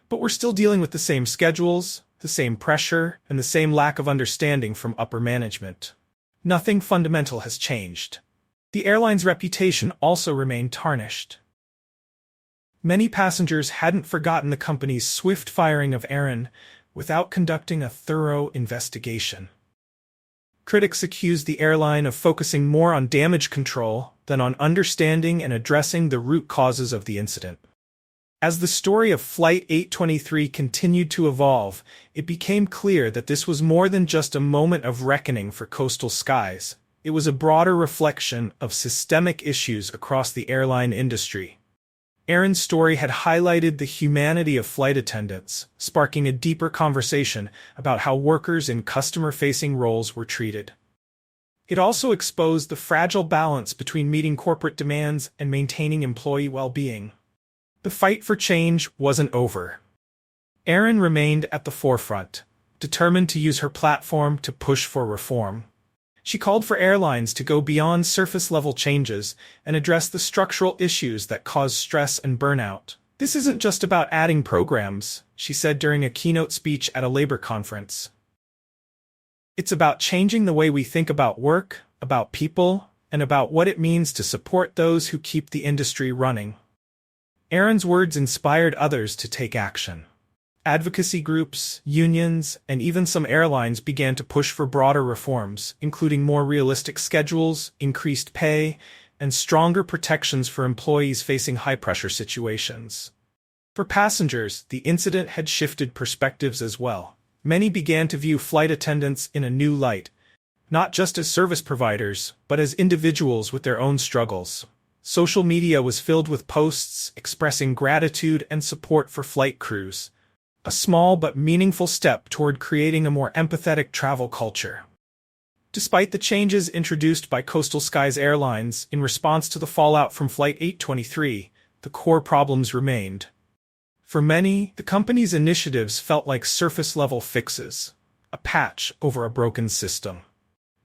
"But we're still dealing with the same schedules, the same pressure, and the same lack of understanding from upper management. Nothing fundamental has changed." The airline's reputation also remained tarnished. Many passengers hadn't forgotten the company's swift firing of Aaron without conducting a thorough investigation. Critics accused the airline of focusing more on damage control than on understanding and addressing the root causes of the incident. As the story of Flight 823 continued to evolve, it became clear that this was more than just a moment of reckoning for Coastal Skies. It was a broader reflection of systemic issues across the airline industry. Aaron's story had highlighted the humanity of flight attendants, sparking a deeper conversation about how workers in customer-facing roles were treated. It also exposed the fragile balance between meeting corporate demands and maintaining employee well-being. The fight for change wasn't over. Aaron remained at the forefront, determined to use her platform to push for reform. She called for airlines to go beyond surface-level changes and address the structural issues that cause stress and burnout. "This isn't just about adding programs," she said during a keynote speech at a labor conference. "It's about changing the way we think about work, about people, and about what it means to support those who keep the industry running." Aaron's words inspired others to take action. Advocacy groups, unions, and even some airlines began to push for broader reforms, including more realistic schedules, increased pay, and stronger protections for employees facing high-pressure situations. For passengers, the incident had shifted perspectives as well. Many began to view flight attendants in a new light, not just as service providers, but as individuals with their own struggles. Social media was filled with posts expressing gratitude and support for flight crews, a small but meaningful step toward creating a more empathetic travel culture. Despite the changes introduced by Coastal Skies Airlines in response to the fallout from Flight 823, the core problems remained. For many, the company's initiatives felt like surface-level fixes, a patch over a broken system.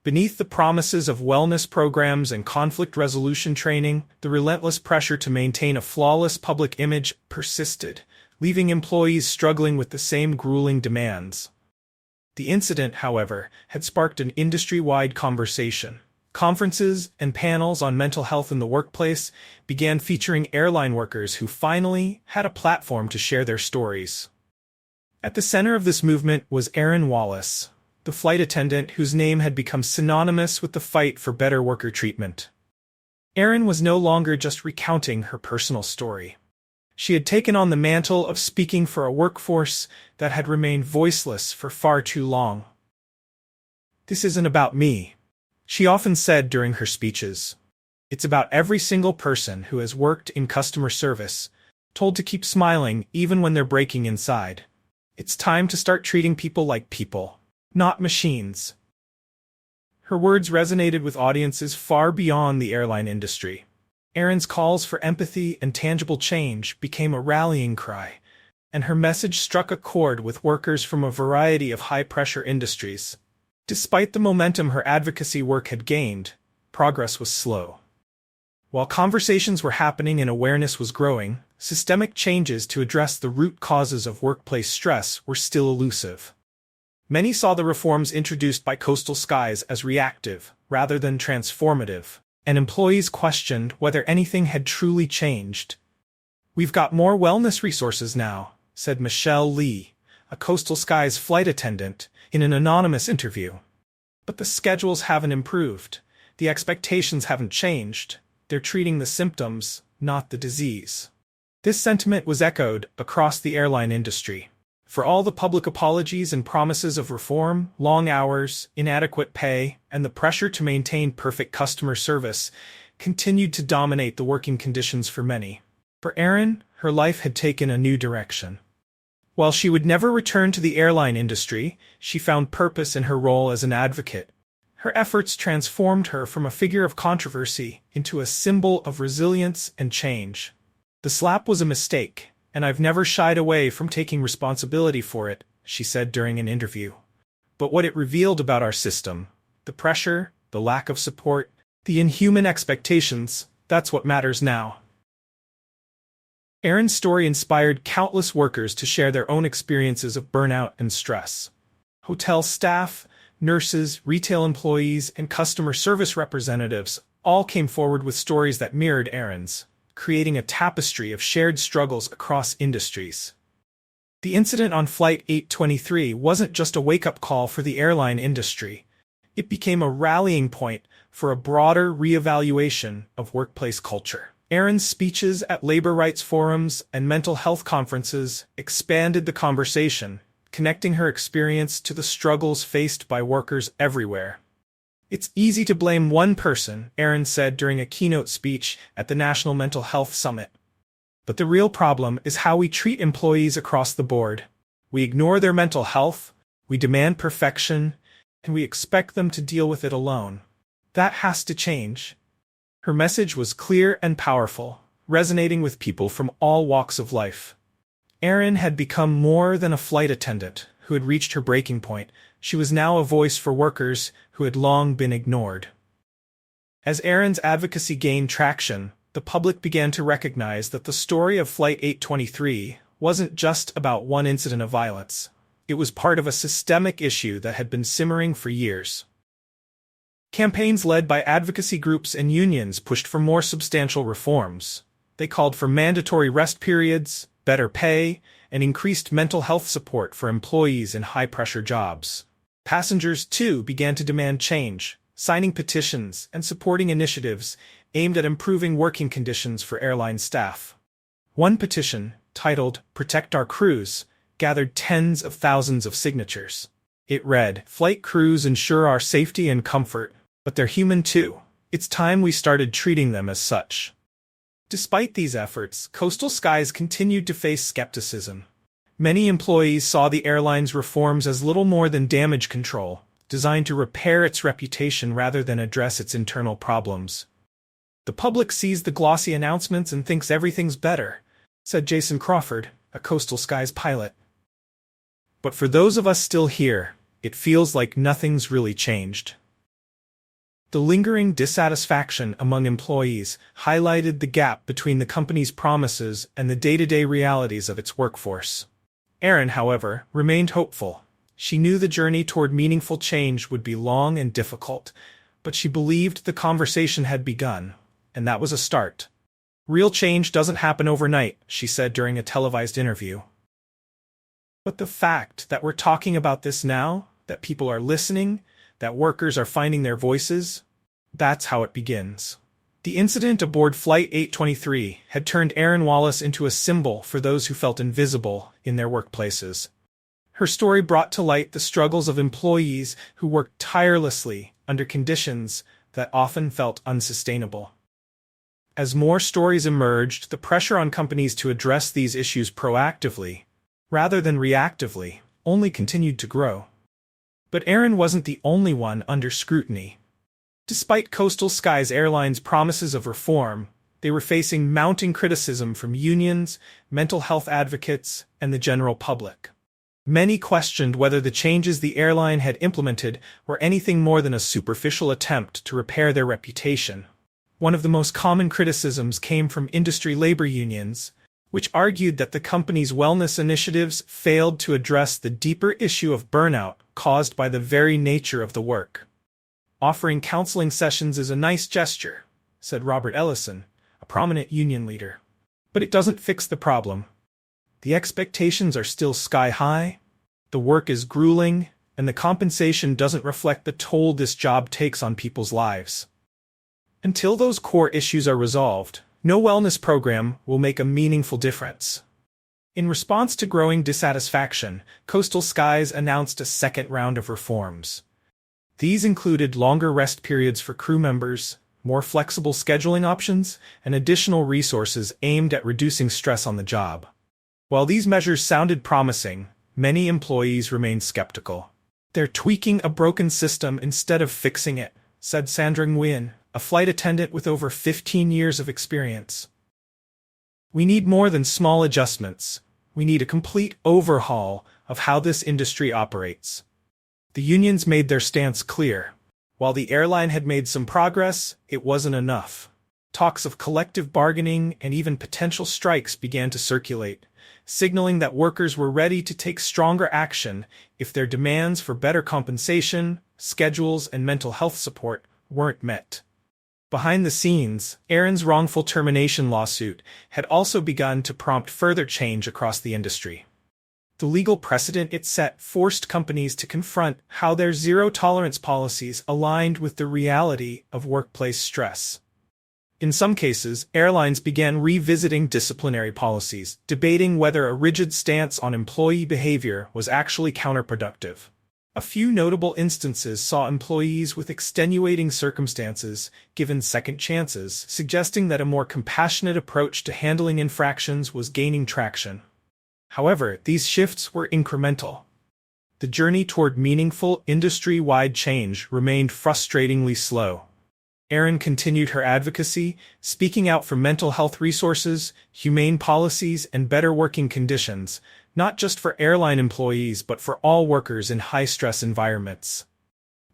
Beneath the promises of wellness programs and conflict resolution training, the relentless pressure to maintain a flawless public image persisted, leaving employees struggling with the same grueling demands. The incident, however, had sparked an industry-wide conversation. Conferences and panels on mental health in the workplace began featuring airline workers who finally had a platform to share their stories. At the center of this movement was Aaron Wallace, the flight attendant whose name had become synonymous with the fight for better worker treatment. Aaron was no longer just recounting her personal story. She had taken on the mantle of speaking for a workforce that had remained voiceless for far too long. "This isn't about me," she often said during her speeches. "It's about every single person who has worked in customer service, told to keep smiling even when they're breaking inside." It's time to start treating people like people, not machines. Her words resonated with audiences far beyond the airline industry. Erin's calls for empathy and tangible change became a rallying cry, and her message struck a chord with workers from a variety of high-pressure industries. Despite the momentum her advocacy work had gained, progress was slow. While conversations were happening and awareness was growing, systemic changes to address the root causes of workplace stress were still elusive. Many saw the reforms introduced by Coastal Skies as reactive, rather than transformative, and employees questioned whether anything had truly changed. "We've got more wellness resources now," said Michelle Lee, a Coastal Skies flight attendant, in an anonymous interview. "But the schedules haven't improved. The expectations haven't changed. They're treating the symptoms, not the disease." This sentiment was echoed across the airline industry. For all the public apologies and promises of reform, long hours, inadequate pay, and the pressure to maintain perfect customer service continued to dominate the working conditions for many. For Erin, her life had taken a new direction. While she would never return to the airline industry, she found purpose in her role as an advocate. Her efforts transformed her from a figure of controversy into a symbol of resilience and change. "The slap was a mistake, and I've never shied away from taking responsibility for it," she said during an interview. "But what it revealed about our system, the pressure, the lack of support, the inhuman expectations, that's what matters now." Erin's story inspired countless workers to share their own experiences of burnout and stress. Hotel staff, nurses, retail employees, and customer service representatives all came forward with stories that mirrored Erin's, creating a tapestry of shared struggles across industries. The incident on Flight 823 wasn't just a wake-up call for the airline industry. It became a rallying point for a broader reevaluation of workplace culture. Erin's speeches at labor rights forums and mental health conferences expanded the conversation, connecting her experience to the struggles faced by workers everywhere. "It's easy to blame one person," Erin said during a keynote speech at the National Mental Health Summit. "But the real problem is how we treat employees across the board. We ignore their mental health, we demand perfection, and we expect them to deal with it alone. That has to change." Her message was clear and powerful, resonating with people from all walks of life. Erin had become more than a flight attendant who had reached her breaking point. She was now a voice for workers who had long been ignored. As Erin's advocacy gained traction, the public began to recognize that the story of Flight 823 wasn't just about one incident of violence. It was part of a systemic issue that had been simmering for years. Campaigns led by advocacy groups and unions pushed for more substantial reforms. They called for mandatory rest periods, better pay, and increased mental health support for employees in high-pressure jobs. Passengers, too, began to demand change, signing petitions and supporting initiatives aimed at improving working conditions for airline staff. One petition, titled "Protect Our Crews," gathered tens of thousands of signatures. It read, "Flight crews ensure our safety and comfort, but they're human too. It's time we started treating them as such." Despite these efforts, Coastal Skies continued to face skepticism. Many employees saw the airline's reforms as little more than damage control, designed to repair its reputation rather than address its internal problems. "The public sees the glossy announcements and thinks everything's better," said Jason Crawford, a Coastal Skies pilot. "But for those of us still here, it feels like nothing's really changed." The lingering dissatisfaction among employees highlighted the gap between the company's promises and the day-to-day realities of its workforce. Erin, however, remained hopeful. She knew the journey toward meaningful change would be long and difficult, but she believed the conversation had begun, and that was a start. "Real change doesn't happen overnight," she said during a televised interview. "But the fact that we're talking about this now, that people are listening, that workers are finding their voices, that's how it begins." The incident aboard Flight 823 had turned Erin Wallace into a symbol for those who felt invisible in their workplaces. Her story brought to light the struggles of employees who worked tirelessly under conditions that often felt unsustainable. As more stories emerged, the pressure on companies to address these issues proactively rather than reactively, only continued to grow. But Erin wasn't the only one under scrutiny. Despite Coastal Skies Airlines' promises of reform, they were facing mounting criticism from unions, mental health advocates, and the general public. Many questioned whether the changes the airline had implemented were anything more than a superficial attempt to repair their reputation. One of the most common criticisms came from industry labor unions, which argued that the company's wellness initiatives failed to address the deeper issue of burnout caused by the very nature of the work. "Offering counseling sessions is a nice gesture," said Robert Ellison, a prominent union leader. "But it doesn't fix the problem. The expectations are still sky high, the work is grueling, and the compensation doesn't reflect the toll this job takes on people's lives." Until those core issues are resolved, no wellness program will make a meaningful difference. In response to growing dissatisfaction, Coastal Skies announced a second round of reforms. These included longer rest periods for crew members, more flexible scheduling options, and additional resources aimed at reducing stress on the job. While these measures sounded promising, many employees remained skeptical. "They're tweaking a broken system instead of fixing it," said Sandra Nguyen, a flight attendant with over 15 years of experience. "We need more than small adjustments. We need a complete overhaul of how this industry operates." The unions made their stance clear. While the airline had made some progress, it wasn't enough. Talks of collective bargaining and even potential strikes began to circulate, signaling that workers were ready to take stronger action if their demands for better compensation, schedules, and mental health support weren't met. Behind the scenes, Erin's wrongful termination lawsuit had also begun to prompt further change across the industry. The legal precedent it set forced companies to confront how their zero-tolerance policies aligned with the reality of workplace stress. In some cases, airlines began revisiting disciplinary policies, debating whether a rigid stance on employee behavior was actually counterproductive. A few notable instances saw employees with extenuating circumstances given second chances, suggesting that a more compassionate approach to handling infractions was gaining traction. However, these shifts were incremental. The journey toward meaningful industry-wide change remained frustratingly slow. Erin continued her advocacy, speaking out for mental health resources, humane policies, and better working conditions, not just for airline employees but for all workers in high-stress environments.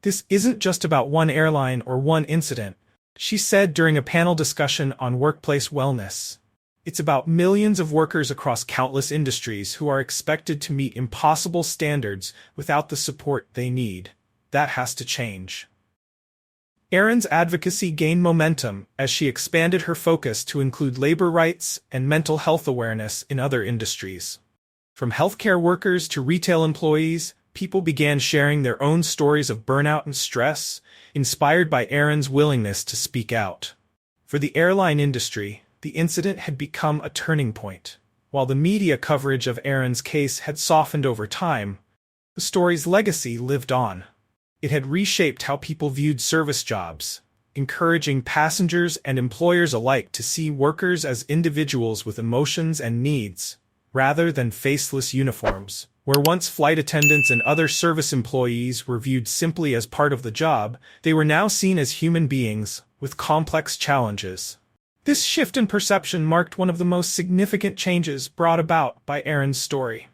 "This isn't just about one airline or one incident," she said during a panel discussion on workplace wellness. "It's about millions of workers across countless industries who are expected to meet impossible standards without the support they need. That has to change." Erin's advocacy gained momentum as she expanded her focus to include labor rights and mental health awareness in other industries. From healthcare workers to retail employees, people began sharing their own stories of burnout and stress, inspired by Erin's willingness to speak out. For the airline industry, the incident had become a turning point. While the media coverage of Erin's case had softened over time, the story's legacy lived on. It had reshaped how people viewed service jobs, encouraging passengers and employers alike to see workers as individuals with emotions and needs, rather than faceless uniforms. Where once flight attendants and other service employees were viewed simply as part of the job, they were now seen as human beings with complex challenges. This shift in perception marked one of the most significant changes brought about by Erin's story.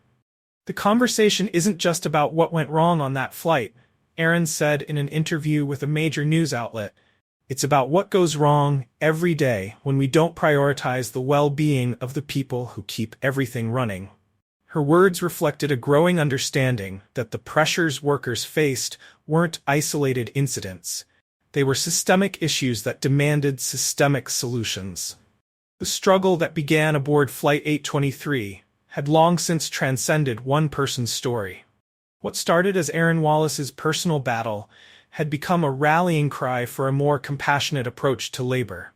"The conversation isn't just about what went wrong on that flight," Erin said in an interview with a major news outlet. "It's about what goes wrong every day when we don't prioritize the well-being of the people who keep everything running." Her words reflected a growing understanding that the pressures workers faced weren't isolated incidents. They were systemic issues that demanded systemic solutions. The struggle that began aboard Flight 823 had long since transcended one person's story. What started as Erin Wallace's personal battle had become a rallying cry for a more compassionate approach to labor,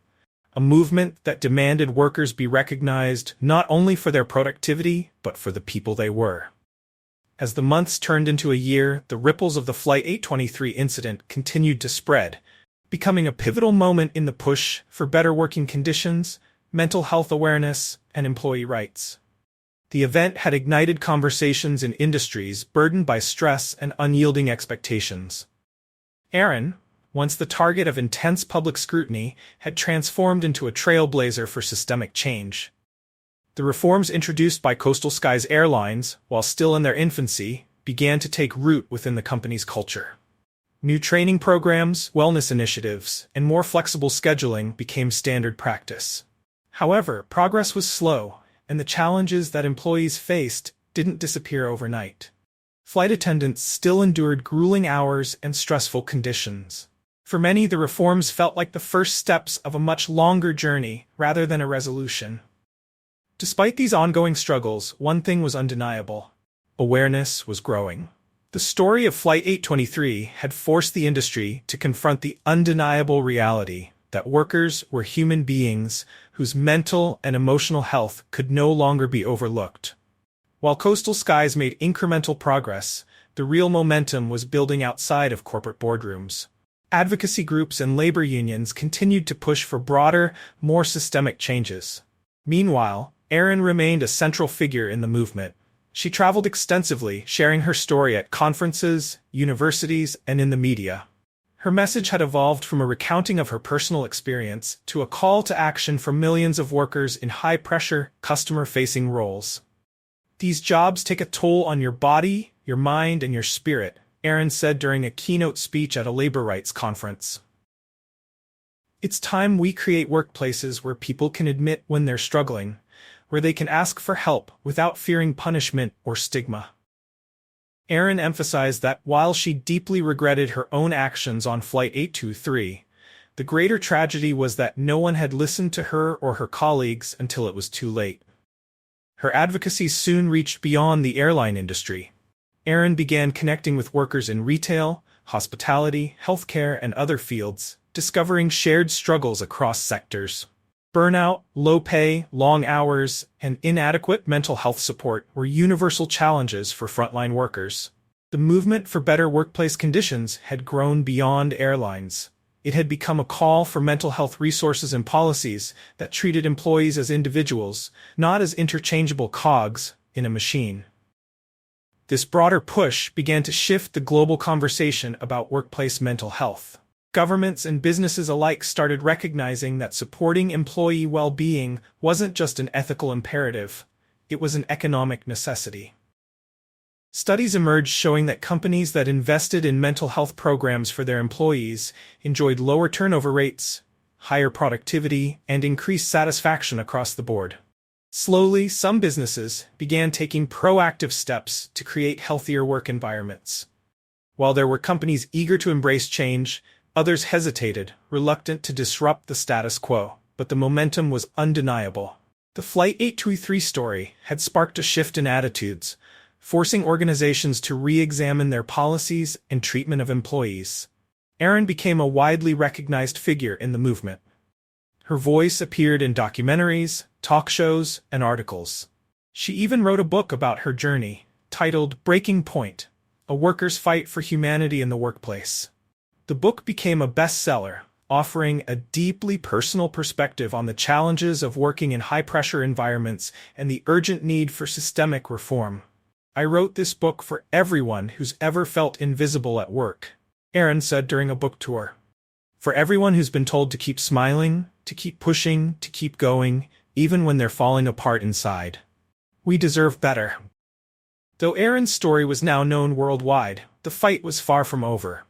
a movement that demanded workers be recognized not only for their productivity, but for the people they were. As the months turned into a year, the ripples of the Flight 823 incident continued to spread, becoming a pivotal moment in the push for better working conditions, mental health awareness, and employee rights. The event had ignited conversations in industries burdened by stress and unyielding expectations. Erin, once the target of intense public scrutiny, had transformed into a trailblazer for systemic change. The reforms introduced by Coastal Skies Airlines, while still in their infancy, began to take root within the company's culture. New training programs, wellness initiatives, and more flexible scheduling became standard practice. However, progress was slow, and the challenges that employees faced didn't disappear overnight. Flight attendants still endured grueling hours and stressful conditions. For many, the reforms felt like the first steps of a much longer journey rather than a resolution. Despite these ongoing struggles, one thing was undeniable. Awareness was growing. The story of Flight 823 had forced the industry to confront the undeniable reality that workers were human beings whose mental and emotional health could no longer be overlooked. While Coastal Skies made incremental progress, the real momentum was building outside of corporate boardrooms. Advocacy groups and labor unions continued to push for broader, more systemic changes. Meanwhile, Erin remained a central figure in the movement. She traveled extensively, sharing her story at conferences, universities, and in the media. Her message had evolved from a recounting of her personal experience to a call to action for millions of workers in high-pressure, customer-facing roles. "These jobs take a toll on your body, your mind, and your spirit," Erin said during a keynote speech at a labor rights conference. "It's time we create workplaces where people can admit when they're struggling, where they can ask for help without fearing punishment or stigma." Erin emphasized that while she deeply regretted her own actions on Flight 823, the greater tragedy was that no one had listened to her or her colleagues until it was too late. Her advocacy soon reached beyond the airline industry. Erin began connecting with workers in retail, hospitality, healthcare, and other fields, discovering shared struggles across sectors. Burnout, low pay, long hours, and inadequate mental health support were universal challenges for frontline workers. The movement for better workplace conditions had grown beyond airlines. It had become a call for mental health resources and policies that treated employees as individuals, not as interchangeable cogs in a machine. This broader push began to shift the global conversation about workplace mental health. Governments and businesses alike started recognizing that supporting employee well-being wasn't just an ethical imperative, it was an economic necessity. Studies emerged showing that companies that invested in mental health programs for their employees enjoyed lower turnover rates, higher productivity, and increased satisfaction across the board. Slowly, some businesses began taking proactive steps to create healthier work environments. While there were companies eager to embrace change, others hesitated, reluctant to disrupt the status quo, but the momentum was undeniable. The Flight 823 story had sparked a shift in attitudes, forcing organizations to re-examine their policies and treatment of employees. Erin became a widely recognized figure in the movement. Her voice appeared in documentaries, talk shows, and articles. She even wrote a book about her journey, titled Breaking Point: A Worker's Fight for Humanity in the Workplace. The book became a bestseller, offering a deeply personal perspective on the challenges of working in high-pressure environments and the urgent need for systemic reform. "I wrote this book for everyone who's ever felt invisible at work," Erin said during a book tour. "For everyone who's been told to keep smiling, to keep pushing, to keep going, even when they're falling apart inside. We deserve better." Though Erin's story was now known worldwide, the fight was far from over.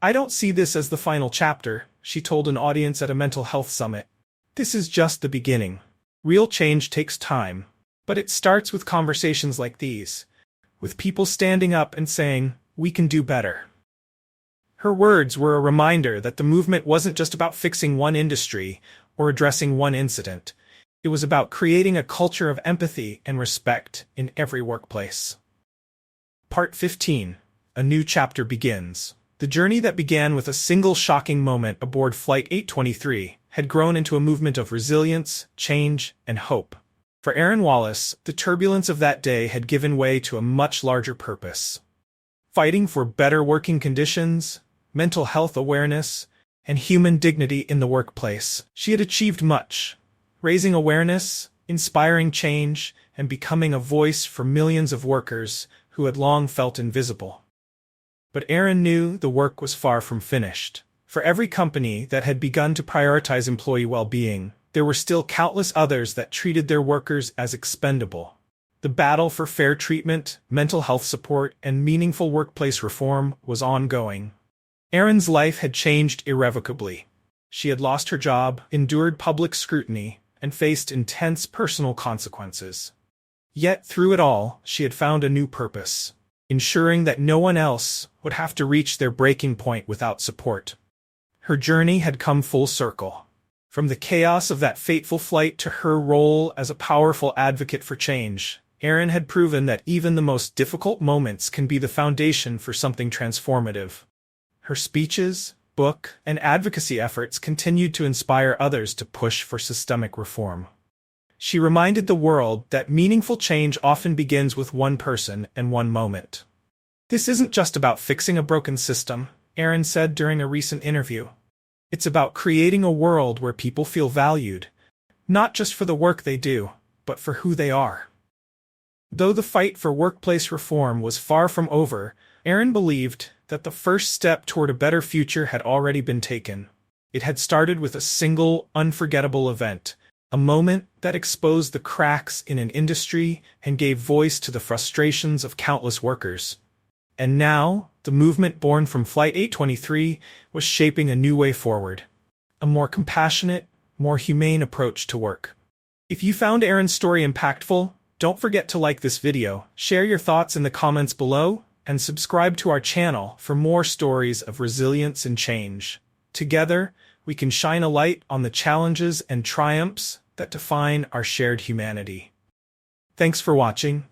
"I don't see this as the final chapter," she told an audience at a mental health summit. "This is just the beginning. Real change takes time, but it starts with conversations like these, with people standing up and saying, 'We can do better.'" Her words were a reminder that the movement wasn't just about fixing one industry or addressing one incident. It was about creating a culture of empathy and respect in every workplace. Part 15. A new chapter begins. The journey that began with a single shocking moment aboard Flight 823 had grown into a movement of resilience, change, and hope. For Erin Wallace, the turbulence of that day had given way to a much larger purpose. Fighting for better working conditions, mental health awareness, and human dignity in the workplace, she had achieved much. Raising awareness, inspiring change, and becoming a voice for millions of workers who had long felt invisible. But Aaron knew the work was far from finished. For every company that had begun to prioritize employee well-being, there were still countless others that treated their workers as expendable. The battle for fair treatment, mental health support, and meaningful workplace reform was ongoing. Erin's life had changed irrevocably. She had lost her job, endured public scrutiny, and faced intense personal consequences. Yet through it all, she had found a new purpose, ensuring that no one else would have to reach their breaking point without support. Her journey had come full circle. From the chaos of that fateful flight to her role as a powerful advocate for change, Erin had proven that even the most difficult moments can be the foundation for something transformative. Her speeches, book, and advocacy efforts continued to inspire others to push for systemic reform. She reminded the world that meaningful change often begins with one person and one moment. "This isn't just about fixing a broken system," Erin said during a recent interview. "It's about creating a world where people feel valued, not just for the work they do, but for who they are." Though the fight for workplace reform was far from over, Erin believed that the first step toward a better future had already been taken. It had started with a single, unforgettable event, a moment that exposed the cracks in an industry and gave voice to the frustrations of countless workers. And now, the movement born from Flight 823 was shaping a new way forward. A more compassionate, more humane approach to work. If you found Erin's story impactful, don't forget to like this video, share your thoughts in the comments below, and subscribe to our channel for more stories of resilience and change. Together, we can shine a light on the challenges and triumphs that define our shared humanity. Thanks for watching.